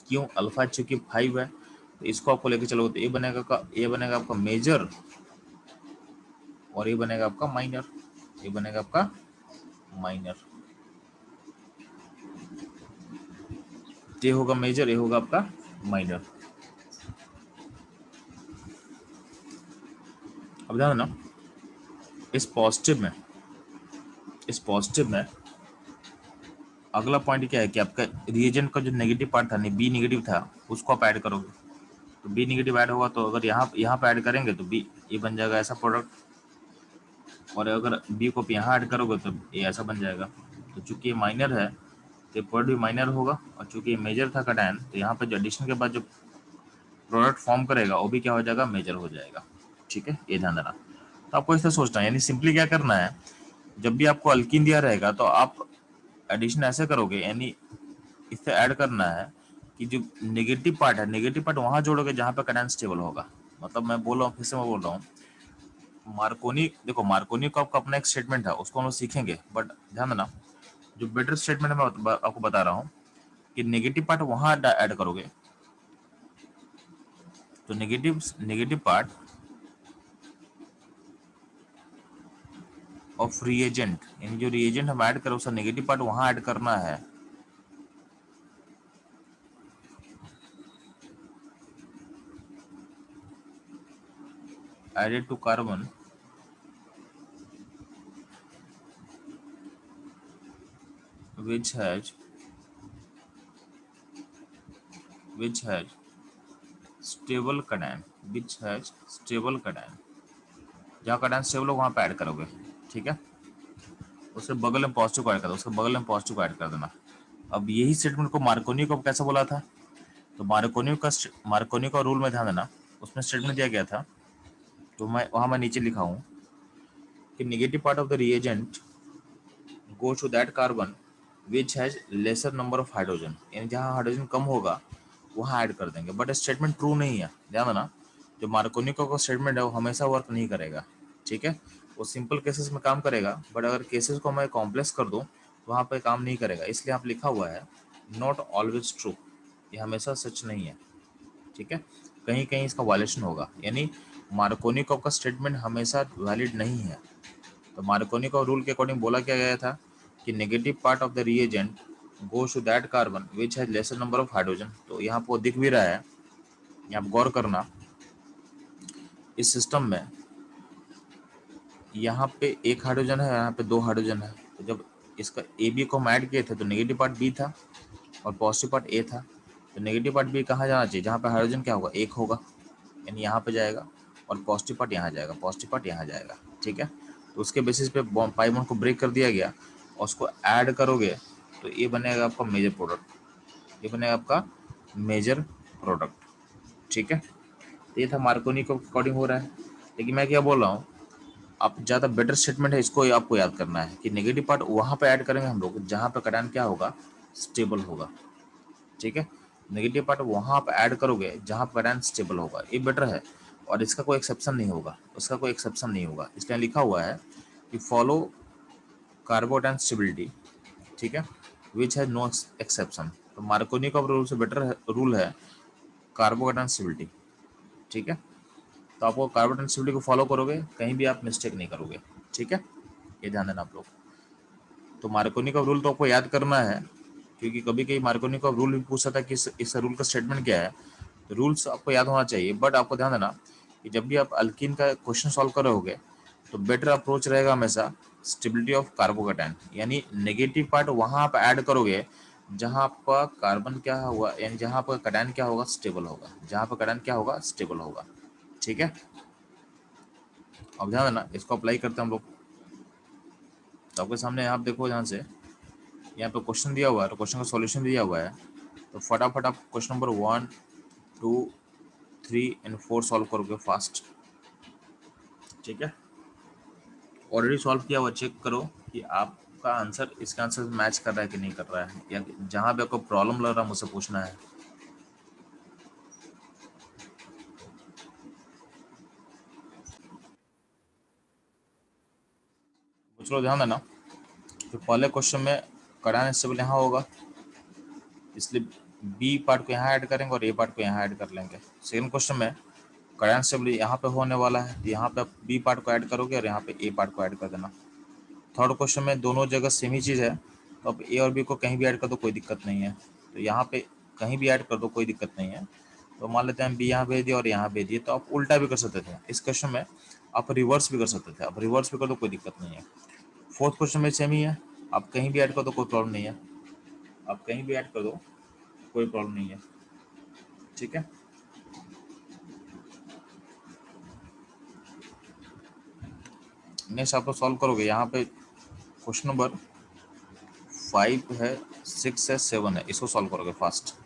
क्यों? अल्फा चूंकि 5 है, तो इसको आपको लेके चलोगे तो ए बनेगा आपका मेजर और ए बनेगा आपका माइनर। ए होगा मेजर, ए होगा आपका माइनर। अब ध्यान ना, इस पॉजिटिव में अगला पॉइंट क्या है कि आपका रिएजेंट का जो नेगेटिव पार्ट था, नहीं बी नेगेटिव था, उसको आप ऐड करोगे तो बी नेगेटिव ऐड होगा। तो अगर यहाँ पे ऐड करेंगे तो बी ये बन जाएगा ऐसा प्रोडक्ट, और अगर बी को यहाँ ऐड करोगे तो ये ऐसा बन जाएगा। तो चूंकि ये माइनर है तो प्रोडक्ट भी माइनर होगा, और चूंकि ये मेजर था कैटायन तो यहाँ पे जो एडिशन के बाद जो प्रोडक्ट फॉर्म करेगा वो भी क्या हो जाएगा? मेजर हो जाएगा, ठीक है। ये ध्यान देना। तो आपको ऐसा सोचना है, यानी सिंपली क्या करना है, जब भी आपको अल्कीन दिया रहेगा तो आप एडिशन ऐसे करोगे, यानी इससे ऐड करना है कि जो नेगेटिव पार्ट वहां जोड़ोगे जहां पे कैटायन स्टेबल होगा। मतलब मैं बोल रहा हूँ, फिर से मैं बोल रहा हूँ, मार्कोनी का आपका अपना एक स्टेटमेंट है, उसको हम लोग सीखेंगे, बट ध्यान देना जो बेटर स्टेटमेंट मैं आपको बता रहा हूँ कि नेगेटिव पार्ट वहां ऐड करोगे। तो नेगेटिव पार्ट ऑफ रिएजेंट, यानी जो रिएजेंट हम ऐड करें उसका नेगेटिव पार्ट वहां ऐड करना है। Added to carbon which has stable cation, जहाँ कैटायन स्टेबल हो वहाँ पे ऐड करोगे, ठीक है। उसके बगल में पॉजिटिव को ऐड कर देना। अब यही स्टेटमेंट को मार्कोनी को कैसे बोला था? तो मार्कोनी का रूल में ध्यान देना, उसमें स्टेटमेंट दिया गया था, तो मैं नीचे लिखा हूँ कि negative part of the reagent goes to that carbon which has lesser number of hydrogen, यानी जहाँ हाइड्रोजन कम होगा वहाँ ऐड कर देंगे। बट स्टेटमेंट ट्रू नहीं है, ध्यान देना, जो मार्कोनिको का स्टेटमेंट है वो हमेशा वर्क नहीं करेगा, ठीक है। वो सिंपल केसेस में काम करेगा, बट अगर केसेस को मैं कॉम्प्लेक्स कर दूं तो वहाँ पे काम नहीं करेगा। इसलिए आप लिखा हुआ है नॉट ऑलवेज ट्रू, ये हमेशा सच नहीं है, ठीक है। कहीं कहीं इसका वायलेशन होगा, यानी मार्कोनिको का स्टेटमेंट हमेशा वैलिड नहीं है। तो मार्कोनिको रूल के अकॉर्डिंग बोला क्या गया था कि negative part of the reagent goes to that carbon which has lesser number of hydrogen. तो यहाँ पर दिख भी रहा है, यहाँ आप गौर करना, इस सिस्टम में यहाँ पे एक हाइड्रोजन है, यहाँ पे दो हाइड्रोजन है। तो जब इसका ए बी को हम ऐड किए थे तो नेगेटिव पार्ट बी था और पॉजिटिव पार्ट ए था। तो नेगेटिव पार्ट बी कहाँ जाना चाहिए, जहाँ पे हाइड्रोजन क्या होगा, एक होगा, यानी यहाँ पे जाएगा, और पॉजिटिव पार्ट यहाँ जाएगा, पॉजिटिव पार्ट यहाँ जाएगा, ठीक है। तो उसके बेसिस पे पाई बॉन्ड को ब्रेक कर दिया गया और उसको ऐड करोगे तो ये बनेगा आपका मेजर प्रोडक्ट, ये बनेगा आपका मेजर प्रोडक्ट, ठीक है। तो ये था मार्कोनी को अकॉर्डिंग हो रहा है। लेकिन मैं क्या बोल रहा हूँ, आप ज़्यादा बेटर स्टेटमेंट है, इसको आपको याद करना है कि नेगेटिव पार्ट वहाँ पे ऐड करेंगे हम लोग जहाँ पे कटायन क्या होगा, स्टेबल होगा, ठीक है। नेगेटिव पार्ट वहाँ पे ऐड करोगे जहाँ पे कटायन स्टेबल होगा, ये बेटर है। और इसका कोई एक्सेप्शन नहीं होगा, उसका कोई एक्सेप्शन नहीं होगा, इसलिए लिखा हुआ है कि फॉलो कार्बोकटायन स्टेबिलिटी, ठीक है, विच हैज नो एक्सेप्शन। तो मार्कोनी का रूल से बेटर रूल है कार्बोकटायन स्टेबिलिटी, ठीक है। तो आपको कार्बोकटायन स्टेबिलिटी को फॉलो करोगे, कहीं भी आप मिस्टेक नहीं करोगे, ठीक है। ये ध्यान देना आप लोग। तो मार्कोनी का रूल तो आपको याद करना है, क्योंकि कभी कभी मार्कोनी का रूल भी पूछ सकता है कि इस रूल का स्टेटमेंट क्या है। तो रूल्स आपको याद होना चाहिए, बट आपको ध्यान देना कि जब भी आप अल्कीन का क्वेश्चन सॉल्व कर रहे होगे तो बेटर अप्रोच रहेगा हमेशा स्टेबिलिटी ऑफ कार्बोकटायन, यानी नेगेटिव पार्ट वहाँ आप ऐड करोगे जहाँ आपका कार्बन क्या हुआ, यानी जहाँ आपका कटायन क्या होगा, स्टेबल होगा, जहाँ पर कटायन क्या होगा, स्टेबल होगा, ठीक है। अब ध्यान देना, इसको अप्लाई करते हैं हम लोग। तो आपके सामने आप देखो, यहाँ से यहाँ पे क्वेश्चन दिया हुआ है, तो क्वेश्चन का सॉल्यूशन दिया हुआ है। तो फटाफट आप क्वेश्चन नंबर 1, 2, 3 एंड 4 सॉल्व करोगे फास्ट, ठीक है। ऑलरेडी सॉल्व किया हुआ चेक करो कि आपका आंसर इसके आंसर से मैच कर रहा है कि नहीं कर रहा है, या जहाँ भी आपको प्रॉब्लम लग रहा है मुझसे पूछना है। कुछ लोग ध्यान देना, तो पहले क्वेश्चन में कटायन स्टेबल यहाँ होगा, इसलिए बी पार्ट को यहाँ ऐड करेंगे और ए पार्ट को यहाँ ऐड कर लेंगे। सेकंड क्वेश्चन में कटायन स्टेबल यहाँ पे होने वाला है, यहाँ पे बी पार्ट को ऐड करोगे और यहाँ पे ए पार्ट को ऐड कर देना। थर्ड क्वेश्चन में दोनों जगह सेम ही चीज़ है, तो अब ए और बी को कहीं भी ऐड कर दो, कोई दिक्कत नहीं है। तो यहाँ पे कहीं भी ऐड कर दो, कोई दिक्कत नहीं है। तो मान लेते हैं बी यहाँ भेज दिया और यहाँ भेज दिए, तो आप उल्टा भी कर सकते थे। इस क्वेश्चन में आप रिवर्स भी कर सकते थे, आप रिवर्स भी कर दो, कोई दिक्कत नहीं है। फोर्थ क्वेश्चन में सेम ही है, आप कहीं भी ऐड कर दो, कोई प्रॉब्लम नहीं है, आप कहीं भी ऐड कर दो, कोई प्रॉब्लम नहीं है, ठीक है। नेक्स्ट आप लोग सॉल्व करोगे, यहाँ पे क्वेश्चन नंबर 5 है, 6 है, 7 है, इसको सॉल्व करोगे फास्ट।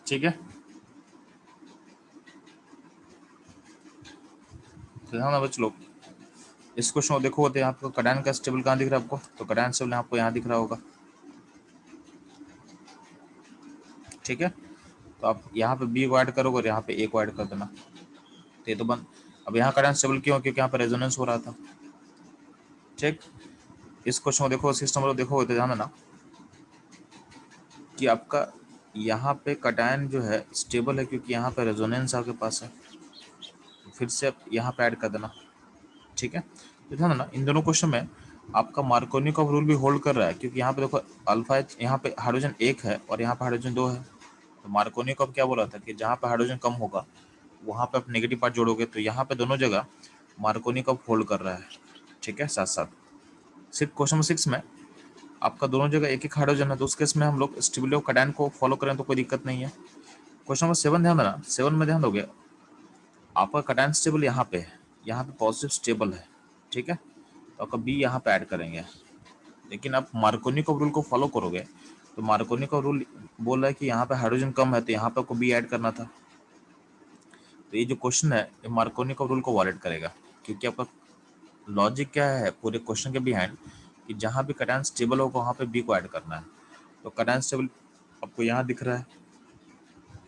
ठीक है, तो ध्यान बच्चे लोग इस क्वेश्चन को देखो, तो यहाँ आपको कटायन का स्टेबल कहाँ दिख रहा है आपको, तो कटायन स्टेबल आपको यहाँ दिख रहा होगा। ठीक है, तो आप यहाँ पे बी को ऐड करोगे और यहाँ पे ए को ऐड कर देना, तो ये तो बंद। अब यहाँ कटायन स्टेबल क्यों, क्योंकि यहाँ पे रेजोनेंस हो रहा था। ठीक, इस क्वेश्चन को देखो, सिस्टम को देखो, तो ध्यान देना कि आपका यहाँ पे कटायन जो है स्टेबल है, क्योंकि यहाँ पे रेजोनेंस आपके पास है, तो फिर से आप यहाँ पे ऐड कर देना। ठीक है, तो ध्यान देना इन दोनों क्वेश्चन में आपका मार्कोनी का रूल भी होल्ड कर रहा है, क्योंकि यहाँ पे देखो अल्फा एच, यहाँ पे हाइड्रोजन 1 है और यहाँ पे हाइड्रोजन 2 है। तो मार्कोनी को अब क्या बोला था कि जहाँ पे हाइड्रोजन कम होगा वहाँ पे आप नेगेटिव पार्ट जोड़ोगे, तो यहाँ पे दोनों जगह मार्कोनी का होल्ड कर रहा है। ठीक है, साथ साथ सिर्फ क्वेश्चन नंबर 6 में आपका दोनों जगह एक एक हाइड्रोजन है, तो उस केस में हम लोग स्टेबिलिटी ऑफ कटायन को फॉलो करें तो कोई दिक्कत नहीं है। क्वेश्चन नंबर 7 ध्यान देना, 7 में ध्यान दोगे आपका कटायन स्टेबल यहाँ पे है, यहाँ पे पॉजिटिव स्टेबल है। ठीक है, तो आपका बी यहाँ पे ऐड करेंगे, लेकिन आप मार्कोनी का रूल को फॉलो करोगे तो मार्कोनी का रूल बोल रहा है कि यहाँ पे हाइड्रोजन कम है, तो यहाँ पे आपको बी ऐड करना था। तो ये जो क्वेश्चन है ये मार्कोनी का रूल को वॉलेट करेगा, क्योंकि आपका लॉजिक क्या है पूरे क्वेश्चन के बिहाइंड कि जहाँ भी कटायन स्टेबल होगा वहाँ पे बी को ऐड करना है। तो कटायन स्टेबल आपको यहाँ दिख रहा है,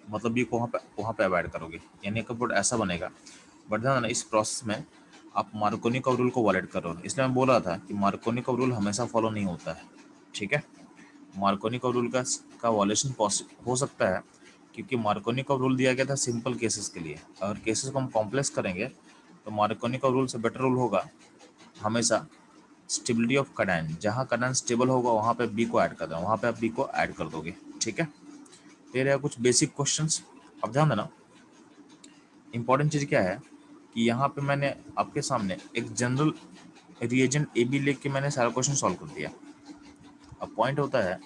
मतलब बी को वहाँ पे ऐड करोगे, यानी कपवर्ड ऐसा बनेगा। बट ध्यान देना इस प्रोसेस में आप मार्कोनी का रूल को वॉलेट करो, इसलिए मैं बोल रहा था कि मार्कोनी का रूल हमेशा फॉलो नहीं होता है। ठीक है, मार्कोनी का रूल का वॉलेशन हो सकता है, क्योंकि मार्कोनी का रूल दिया गया था सिंपल केसेस के लिए। अगर केसेस को हम कॉम्प्लेक्स करेंगे तो मार्कोनी का रूल से बेटर रूल होगा हमेशा स्टेबिलिटी ऑफ कटायन, जहाँ कटायन स्टेबल होगा वहाँ पे बी को ऐड कर देना, वहाँ पे आप बी को ऐड कर दोगे। ठीक है, ये रहा कुछ बेसिक क्वेश्चंस। अब ध्यान देना इंपॉर्टेंट चीज़ क्या है कि यहाँ पे मैंने आपके सामने एक जनरल रिएजेंट ए बी लेके के मैंने सारा क्वेश्चन सॉल्व कर दिया। अब पॉइंट होता है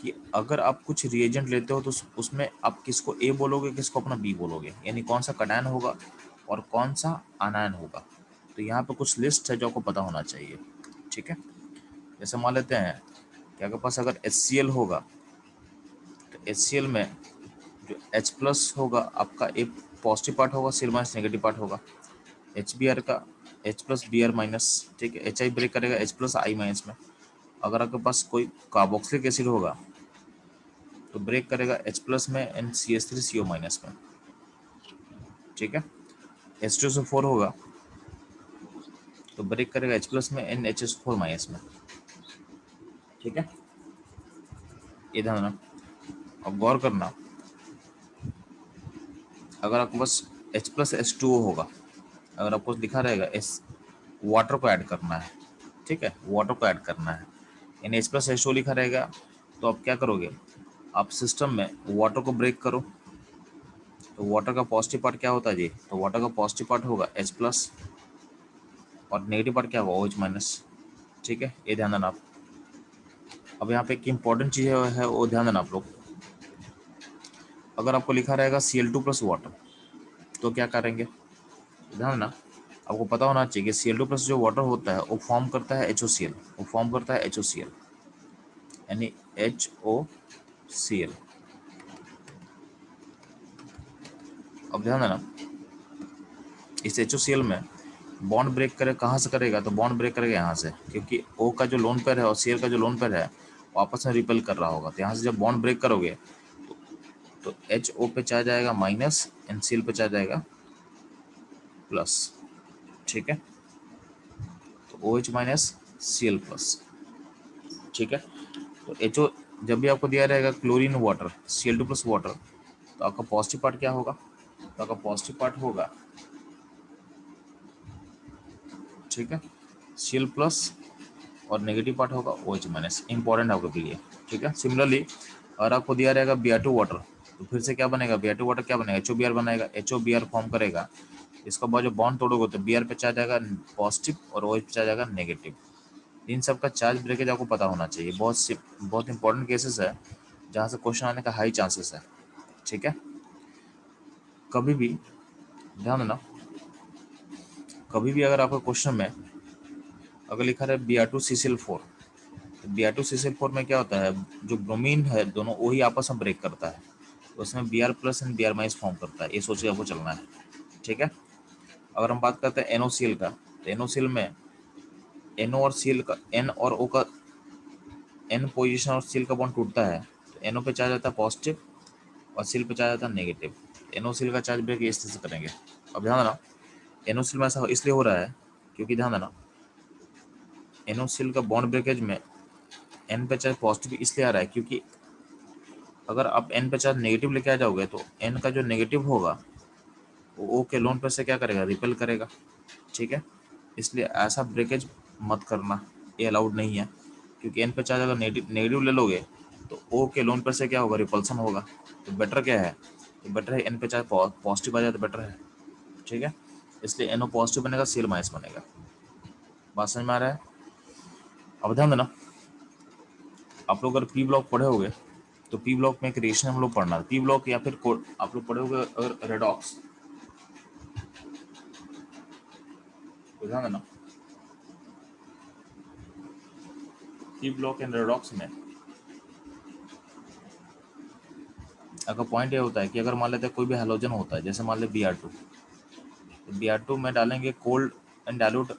कि अगर आप कुछ रिएजेंट लेते हो तो उसमें आप किसको ए बोलोगे, किसको अपना बी बोलोगे, यानी कौन सा कटायन होगा और कौन सा आनायन होगा। तो यहाँ पे कुछ लिस्ट है जो आपको पता होना चाहिए। ठीक है, जैसे मान लेते हैं कि आपके पास अगर HCl होगा तो HCl में जो H प्लस होगा आपका एक पॉजिटिव पार्ट होगा, Cl माइनस नेगेटिव पार्ट होगा। HBr का H प्लस Br माइनस, ठीक है, HI ब्रेक करेगा H प्लस I माइनस में। अगर आपके पास कोई कार्बोक्सिलिक एसिड होगा तो ब्रेक करेगा H प्लस में NCH3CO माइनस में। ठीक है, H2SO4 होगा तो ब्रेक करेगा H प्लस में NHS4 माइनस में। ठीक है, ये ध्यान रखना। अब गौर करना अगर आपके पास H प्लस H2O होगा, अगर आपको लिखा रहेगा एस वाटर को ऐड करना है, ठीक है, वाटर को ऐड करना है, यानी H प्लस H2O लिखा रहेगा, तो आप क्या करोगे, आप सिस्टम में वाटर को ब्रेक करो। तो वाटर का पॉजिटिव पार्ट क्या होता है जी, तो वाटर का पॉजिटिव पार्ट होगा H प्लस और नेगेटिव पार्ट क्या होगा OH माइनस। ठीक है, ये ध्यान देना आप। अब यहाँ पे एक इम्पॉर्टेंट चीज़ है वो ध्यान देना आप लोग। अगर आपको लिखा रहेगा Cl2 प्लस वाटर तो क्या करेंगे, ध्यान देना आपको पता होना चाहिए कि Cl2 प्लस जो वाटर होता है वो फॉर्म करता है HOCl, वो फॉर्म करता है HOCl यानी HOCl। अब ध्यान देना इस HOCl में बॉन्ड ब्रेक करे कहाँ से करेगा, तो बॉन्ड ब्रेक करेगा यहाँ से, क्योंकि O का जो लोन पेयर है और Cl का जो लोन पेयर है वो आपस में रिपेल कर रहा होगा। तो यहाँ से जब बॉन्ड ब्रेक करोगे तो HO पे चला जाएगा माइनस, Cl पे चला जाएगा प्लस। ठीक है, तो OH माइनस Cl प्लस। ठीक है, तो HO जब भी आपको दिया रहेगा chlorine water Cl2 plus water, तो आपका पॉजिटिव पार्ट क्या होगा, तो आपका पॉजिटिव पार्ट होगा, ठीक है, Cl प्लस और नेगेटिव पार्ट होगा OH माइनस। इंपॉर्टेंट आपके लिए। ठीक है, सिमिलरली अगर आपको दिया रहेगा Br2 वाटर तो फिर से क्या बनेगा, Br2 वाटर क्या बनेगा, HOBr बनेगा, HOBr फॉर्म करेगा। इसका बाद जो बॉन्ड तोड़ोगे तो Br पे चार्ज आएगा पॉजिटिव और OH पे चार्ज आएगा नेगेटिव। इन सब का चार्ज ब्रेकेज आपको पता होना चाहिए। बहुत इंपॉर्टेंट केसेस है जहाँ से क्वेश्चन आने का हाई चांसेस है। ठीक है, कभी भी ध्यान देना, कभी भी अगर आपका क्वेश्चन में अगर लिखा रहा है Br2CCl4 तो Br2CCl4 में क्या होता है, जो ब्रोमीन है दोनों वही आपस में ब्रेक करता है। तो उसमें B R plus and B R minus form करता है, ये सोच के आपको चलना है, ठीक है। अगर हम बात करते हैं NOCl का, तो NOCl में NO और Cl का, N और O का, N पोजीशन और Cl का बॉन्ड टूटता है, तो NO पे चार्ज आता है पॉजिटिव और Cl पे चार्ज आता है नेगेटिव। NOCl का चार्ज ब्रेक इस तरह से करेंगे। अब ध्यान देना, NOCl में ऐसा इसलिए हो रहा है क्योंकि ध्यान देना, NOCl का बॉन्ड ब्रेकेज में N पे चार्ज पॉजिटिव इसलिए आ रहा है क्योंकि अगर आप N पे चार्ज नेगेटिव लेके आ जाओगे तो N का जो नेगेटिव होगा वो O के लोन पर से क्या करेगा, रिपेल करेगा, ठीक है। इसलिए ऐसा ब्रेकेज मत करना, ये अलाउड नहीं है, क्योंकि N पे चार्ज अगर नेगेटिव ले लोगे तो O के लोन पर से क्या होगा, रिपल्सन होगा। तो बेटर क्या है, तो बेटर है N पे चार्ज पॉजिटिव आ जाए तो बेटर है, ठीक है। इसलिए NO पॉजिटिव बनेगा, Cl माइनस बनेगा। बात समझ में आ रहा है? अब ध्यान देना, आप लोग अगर पी ब्लॉक पढ़े होगे तो पी ब्लॉक में एक रिएक्शन हम लोग पढ़ना है, पी ब्लॉक या फिर आप लोग पढ़े होगे अगर रेडॉक्स, तो ध्यान देना पी ब्लॉक एंड रेडॉक्स में अगर पॉइंट ये होता है कि अगर मान लेते हैं कोई भी हैलोजन होता है, जैसे मान ले Br2, तो Br2 में डालेंगे cold and dilute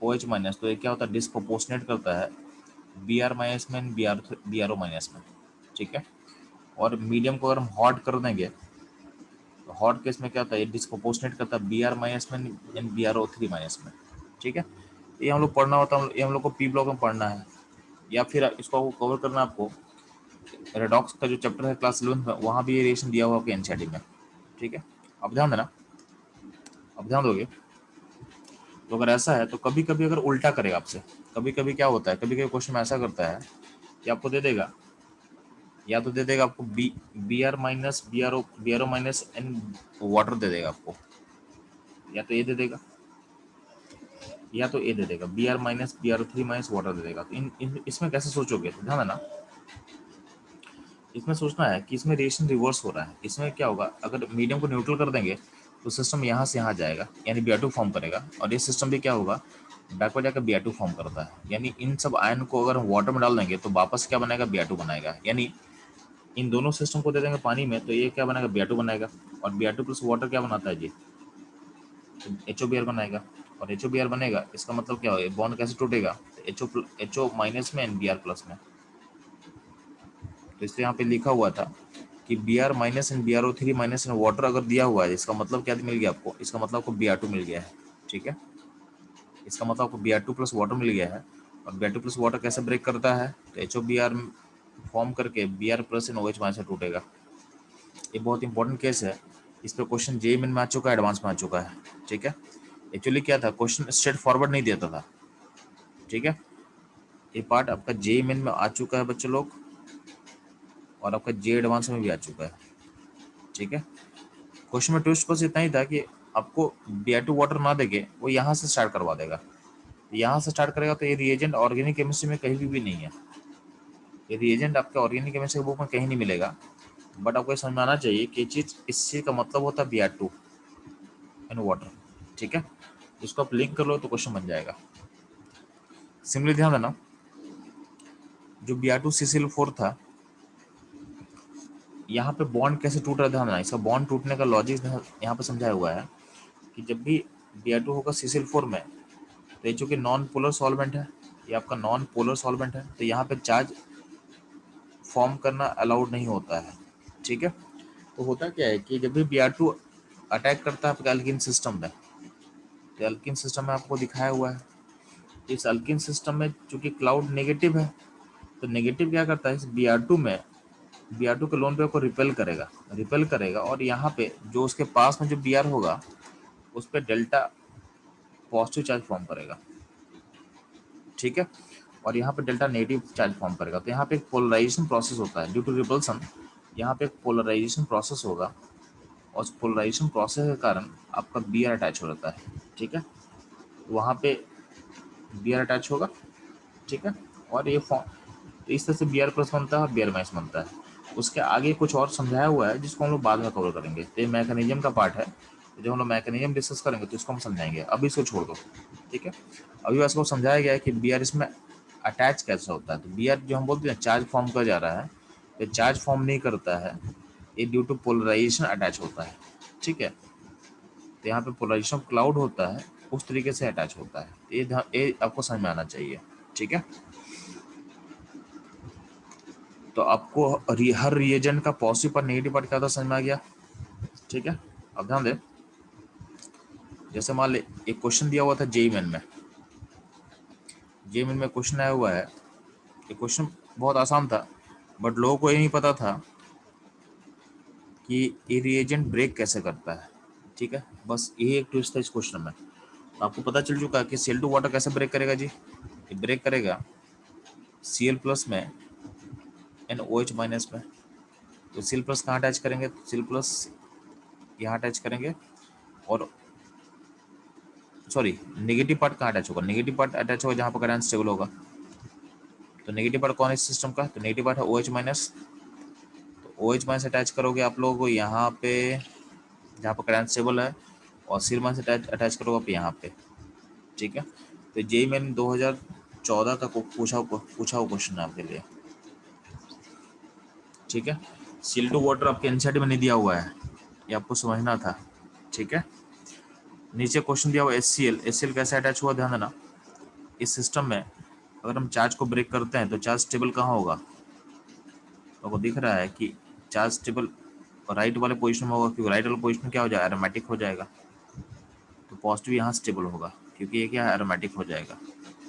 OH minus, तो ये क्या होता है, डिस्प्रोपोर्शनेट करता है Br माइनस में एंड BrO माइनस में, ठीक है। और मीडियम को अगर हम हॉट कर देंगे तो हॉट केस में क्या होता है, ये डिस्प्रोपोर्शनेट करता है Br माइनस में एंड BrO3 माइनस में, ठीक है। ये हम लोग पढ़ना होता है, ये हम लोग को पी ब्लॉक में पढ़ना है, या फिर इसको आपको कवर करना है आपको रेडॉक्स का जो चैप्टर है क्लास 11 में, वहाँ भी ये रिएक्शन दिया हुआ आपके एनसीईआरटी में, ठीक है। अब ध्यान देना, अब ध्यान दोगे तो अगर ऐसा है तो कभी कभी अगर उल्टा करेगा आपसे, कभी कभी क्या होता है, कभी कभी क्वेश्चन में ऐसा करता है कि आपको दे देगा, या तो दे देगा आपको Br minus BrO minus and water दे देगा आपको, या तो ये दे देगा, या तो ये दे देगा Br minus BrO3 minus water दे देगा। तो इसमें कैसे सोचोगे, तो ध्यान देना, इसमें सोचना है कि इसमें रिएक्शन रिवर्स हो रहा है। इसमें क्या होगा, अगर मीडियम को न्यूट्रल कर देंगे तो सिस्टम यहाँ से यहाँ जाएगा, यानी Br2 फॉर्म करेगा, और ये सिस्टम भी क्या होगा, बैकवर्ड जाकर Br2 फॉर्म करता है। यानी इन सब आयन को अगर हम वाटर में डाल देंगे तो वापस क्या बनाएगा, Br2 बनाएगा। यानी इन दोनों सिस्टम को दे देंगे पानी में तो ये क्या बनाएगा, Br2 बनाएगा, और Br2 प्लस वाटर क्या बनाता है जी, HOBr बनाएगा। और HOBr बनेगा, इसका मतलब क्या होगा, बॉन्ड कैसे टूटेगा, HO माइनस में एंड Br प्लस में। तो इसलिए यहाँ पे लिखा हुआ था कि Br minus and BrO3 minus and water अगर दिया हुआ है, इसका मतलब क्या मिल गया आपको, इसका मतलब आपको Br2 मिल गया है, ठीक है। इसका मतलब आपको Br2 प्लस वाटर मिल गया है। और Br2 प्लस वाटर कैसे ब्रेक करता है, तो HOBr फॉर्म करके Br plus and OH minus से टूटेगा। ये बहुत इंपॉर्टेंट केस है, इस पर क्वेश्चन JEE मेन में आ चुका है, एडवांस में आ चुका है, ठीक है। एक्चुअली क्या था, क्वेश्चन स्ट्रेट फॉरवर्ड नहीं देता था, ठीक है। ये पार्ट आपका JEE मेन में आ चुका है बच्चों लोग, और आपका JEE एडवांस में भी आ चुका है, ठीक है। क्वेश्चन में ट्विस्ट बस इतना ही था कि आपको Br2 वाटर ना देके वो यहाँ से स्टार्ट करवा देगा, यहाँ से स्टार्ट करेगा तो ये रिएजेंट ऑर्गेनिक केमिस्ट्री में कहीं भी नहीं है, ये रिएजेंट आपके ऑर्गेनिक केमिस्ट्री बुक में कहीं नहीं मिलेगा। बट आपको ये समझ में आना चाहिए कि चीज़, इस चीज़ का मतलब होता है Br2 एंड वाटर, ठीक है। इसको आप लिंक कर लो तो क्वेश्चन बन जाएगा। सिंपली ध्यान देना, जो Br2CCl4 था, यहाँ पे बॉन्ड कैसे टूट रहा है, ध्यान देना, इसका बॉन्ड टूटने का लॉजिक यहाँ पे समझाया हुआ है कि जब भी Br2 होगा CCl4 में, तो ये चूँकि नॉन पोलर सॉल्वेंट है, ये आपका नॉन पोलर सॉल्वेंट है, तो यहाँ पे चार्ज फॉर्म करना अलाउड नहीं होता है, ठीक है। तो होता क्या है कि जब भी Br2 अटैक करता है आपके अल्किन सिस्टम में, तो अल्किन सिस्टम में आपको दिखाया हुआ है, इस अल्किन सिस्टम में चूंकि क्लाउड नेगेटिव है, तो नेगेटिव क्या करता है, इस Br2 में Br2 के लोन पे को रिपेल करेगा, और यहाँ पे जो उसके पास में जो Br होगा उस पर डेल्टा पॉजिटिव चार्ज फॉर्म करेगा, ठीक है। और यहाँ पे डेल्टा नेगेटिव चार्ज फॉर्म करेगा। तो यहाँ पे एक पोलराइजेशन प्रोसेस होता है, ड्यू टू रिपल्सन यहाँ पे एक पोलराइजेशन प्रोसेस होगा, और उस पोलराइजेशन प्रोसेस के कारण आपका Br अटैच हो जाता है, ठीक है। वहाँ पे Br अटैच होगा, ठीक है। और ये फॉर्म, तो इस तरह से Br प्लस बनता है और Br माइनस बनता है। उसके आगे कुछ और समझाया हुआ है जिसको हम लोग बाद में कवर करेंगे, तो ये मैकेनिज्म का पार्ट है, जब हम लोग मैकेनिज्म डिस्कस करेंगे तो इसको हम समझाएंगे, अभी इसको छोड़ दो, ठीक है। अभी बस को समझाया गया है कि Br इसमें अटैच कैसा होता है। तो Br जो हम बोलते हैं चार्ज फॉर्म कर जा रहा है, तो चार्ज फॉर्म नहीं करता है, ये ड्यू टू पोलराइजेशन अटैच होता है, ठीक है। तो यहाँ पे पोलराइजेशन ऑफ क्लाउड होता है, उस तरीके से अटैच होता है। ये आपको समझ में आना चाहिए, ठीक है। तो आपको हर रिएजेंट का पॉजिटिव पार्ट नेगेटिव पार्ट क्या होता है समझ में आ गया, ठीक है। अब ध्यान दें, जैसे मान ले एक क्वेश्चन दिया हुआ था जेईई मेन में, जेईई मेन में क्वेश्चन आया हुआ है। ये क्वेश्चन बहुत आसान था, बट लोगों को ये नहीं पता था कि ये रिएजेंट ब्रेक कैसे करता है, ठीक है। बस यही एक ट्विस्ट था इस क्वेश्चन में। तो आपको पता चल चुका है कि Cl2 वाटर कैसे ब्रेक करेगा जी। ये ब्रेक करेगा Cl प्लस में NOH माइनस में। तो Cl प्लस कहाँ अटैच करेंगे, तो Cl प्लस यहाँ अटैच करेंगे, और सॉरी नेगेटिव पार्ट कहाँ अटैच होगा, नेगेटिव पार्ट अटैच होगा जहाँ पर करंट स्टेबल होगा। तो नेगेटिव पार्ट कौन है इस सिस्टम का, तो नेगेटिव पार्ट है OH माइनस। तो OH माइनस अटैच करोगे आप लोगों को यहाँ पे जहाँ पर करंट स्टेबल है, और Cl माइनस अटैच करोगे आप यहाँ पे, ठीक है। तो जेईई मेन 2014 का पूछा हुआ क्वेश्चन है आपके लिए, ठीक है। Cl2 वाटर आपके एनसीईआरटी में नहीं दिया हुआ है, ये आपको समझना था, ठीक है। नीचे क्वेश्चन दिया हुआ HCl कैसे अटैच हुआ, ध्यान देना। इस सिस्टम में अगर हम चार्ज को ब्रेक करते हैं तो चार्ज स्टेबल कहाँ होगा, तो आपको दिख रहा है कि चार्ज स्टेबल राइट वाले पोजीशन में होगा, क्योंकि राइट वाला पोजीशन क्या हो जाएगा, एरोमेटिक हो जाएगा। तो पॉजिटिव यहाँ स्टेबल होगा, क्योंकि ये क्या है, एरोमेटिक हो जाएगा,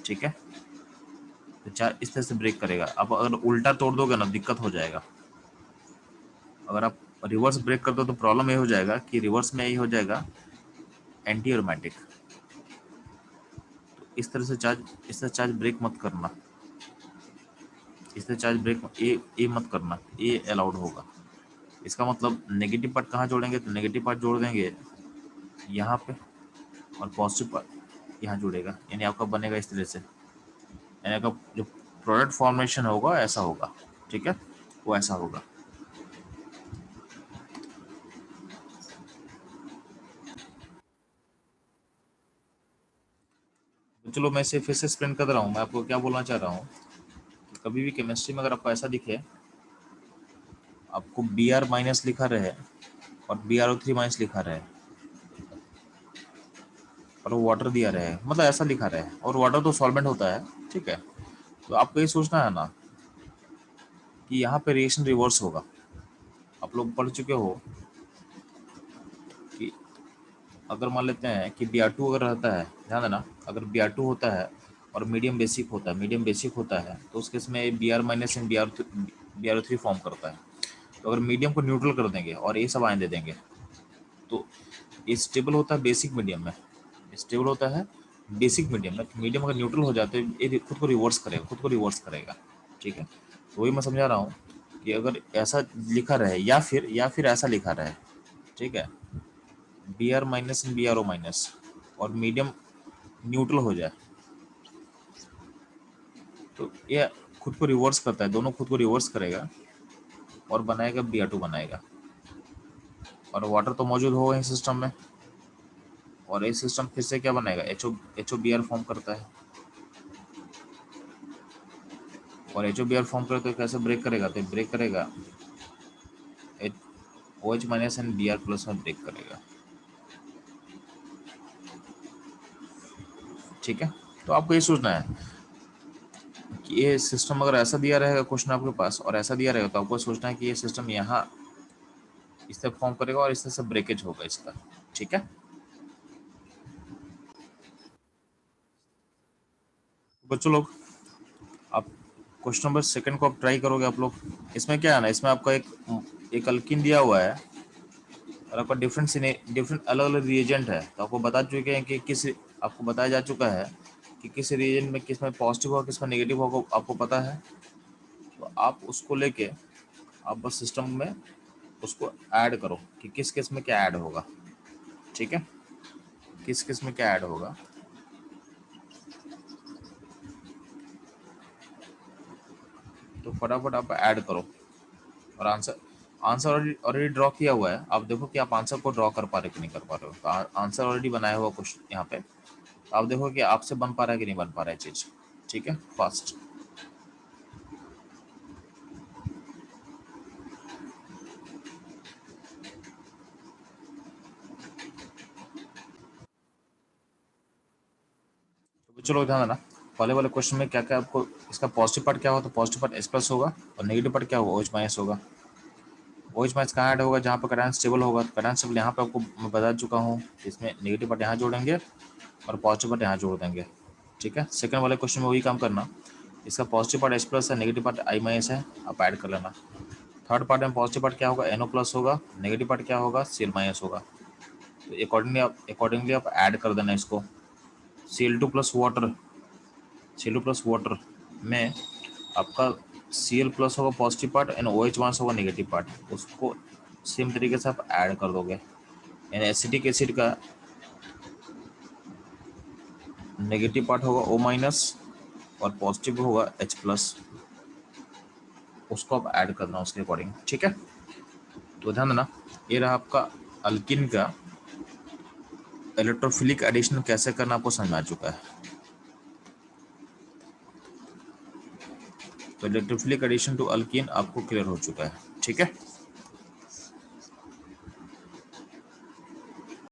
ठीक है। तो चार्ज इस तरह से ब्रेक करेगा। अब अगर उल्टा तोड़ दोगे ना दिक्कत हो जाएगा। अगर आप रिवर्स ब्रेक कर दो तो प्रॉब्लम ये हो जाएगा कि रिवर्स में ये हो जाएगा एंटी एरोमेटिक। तो इस तरह से चार्ज ब्रेक मत करना, इस तरह चार्ज ब्रेक ये मत करना, ये अलाउड होगा। इसका मतलब नेगेटिव पार्ट कहाँ जोड़ेंगे, तो नेगेटिव पार्ट जोड़ देंगे यहाँ पे, और पॉजिटिव पार्ट यहाँ जुड़ेगा, यानी आपका बनेगा इस तरह से, यानी आपका जो प्रोडक्ट फॉर्मेशन होगा ऐसा होगा, ठीक है, वो ऐसा होगा। तो चलो मैं इसे फिर से एक्सप्लेन कर रहा हूँ। मैं आपको क्या बोलना चाह रहा हूँ कि कभी भी केमिस्ट्री में अगर आपको ऐसा दिखे, आपको Br माइनस लिखा रहे और BrO3 माइनस लिखा रहे, और वो वाटर दिया रहे, मतलब ऐसा लिखा रहे, और वाटर तो सॉल्वेंट होता है, ठीक है। तो आपको ये सोचना है ना कि यहाँ पे रिएक्शन रिवर्स होगा। आप लोग पढ़ चुके हो कि अगर मान लेते हैं कि Br2 अगर रहता है, ध्यान देना, अगर Br2 होता है और मीडियम बेसिक होता है तो उस केस में Br minus and BrO3 form करता है। तो अगर मीडियम को न्यूट्रल कर देंगे और ये सब आयन दे देंगे, तो ये स्टेबल होता है बेसिक मीडियम में, स्टेबल होता है बेसिक मीडियम में। मीडियम अगर न्यूट्रल हो जाए तो ये खुद को रिवर्स करेगा, ठीक है। तो वही मैं समझा रहा हूँ कि अगर ऐसा लिखा रहे या फिर ऐसा लिखा रहे, ठीक है, Br minus and BrO minus, और मीडियम न्यूट्रल हो जाए, तो ये खुद को रिवर्स करता है, दोनों खुद को रिवर्स करेगा और बनाएगा Br2 बनाएगा, और वाटर तो मौजूद होगा इस सिस्टम में, और ये सिस्टम फिर से क्या बनाएगा, HOBr फॉर्म करता है, और HOBr फॉर्म करते कैसे ब्रेक करेगा, तो ब्रेक करेगा OH minus and Br plus में ब्रेक करेगा, ठीक है। तो आपको ये सोचना है कि ये सिस्टम अगर ऐसा दिया रहेगा क्वेश्चन आपके पास और ऐसा दिया रहेगा, तो आपको सोचना है कि ये सिस्टम यहाँ इस तरह फॉर्म करेगा और इस तरह से ब्रेकेज होगा इसका, ठीक है। बच्चों लोग, आप क्वेश्चन नंबर सेकंड को आप ट्राई करोगे आप लोग। इसमें क्या है ना, इसमें आपका एक अल्किन दिया हुआ है और आपका डिफरेंट अलग अलग रिएजेंट है। तो आपको बता चुके हैं कि आपको बताया जा चुका है कि किस रिएजेंट में किस में पॉजिटिव होगा किस में नेगेटिव होगा, आपको पता है। तो आप उसको लेके आप बस सिस्टम में उसको ऐड करो कि किस किस में क्या ऐड होगा, ठीक है, किस किस में क्या ऐड होगा। तो फटाफट आप ऐड करो, और आंसर आंसर ऑलरेडी ड्रॉ किया हुआ है। आप देखो कि आप आंसर को ड्रॉ कर पा रहे कि नहीं कर पा रहे हो। तो आंसर ऑलरेडी बनाया हुआ कुछ यहाँ पे, तो आप देखो कि आपसे बन पा रहा है कि नहीं बन पा रहा है चीज, ठीक है, फास्ट। चलो ध्यान देना, पहले वाले क्वेश्चन में क्या क्या आपको, इसका पॉजिटिव पार्ट क्या होगा, तो पॉजिटिव पार्ट H प्लस होगा और नेगेटिव पार्ट क्या होगा, OH माइनस होगा। OH माइनस कहाँ ऐड होगा, जहाँ पर करंट स्टेबल होगा। करंट स्टेबल यहाँ पे आपको मैं बता चुका हूँ, इसमें नेगेटिव पार्ट यहाँ जोड़ेंगे और पॉजिटिव पार्ट यहाँ जोड़ देंगे। ठीक है, सेकंड वाले क्वेश्चन में वही काम करना, इसका पॉजिटिव पार्ट H प्लस है, नेगेटिव पार्ट I माइनस है, आप ऐड कर लेना। थर्ड पार्ट में पॉजिटिव पार्ट क्या होगा, NO प्लस होगा, नेगेटिव पार्ट क्या होगा, Cl माइनस होगा। तो अकॉर्डिंगली आप ऐड कर देना इसको। Cl2 प्लस वाटर में आपका Cl प्लस होगा positive part and OH minus होगा नेगेटिव पार्ट, उसको सेम तरीके से आप ऐड कर दोगे। यानी एसिटिक एसिड का नेगेटिव पार्ट होगा O माइनस और पॉजिटिव होगा H प्लस, उसको आप ऐड करना उसके अकॉर्डिंग। ठीक है, तो ध्यान देना, ये रहा आपका अल्किन का इलेक्ट्रोफिलिक एडिशन कैसे करना आपको समझ में आ चुका है। तो इलेक्ट्रोफिलिक एडिशन टू अल्कीन आपको क्लियर हो चुका है। ठीक है।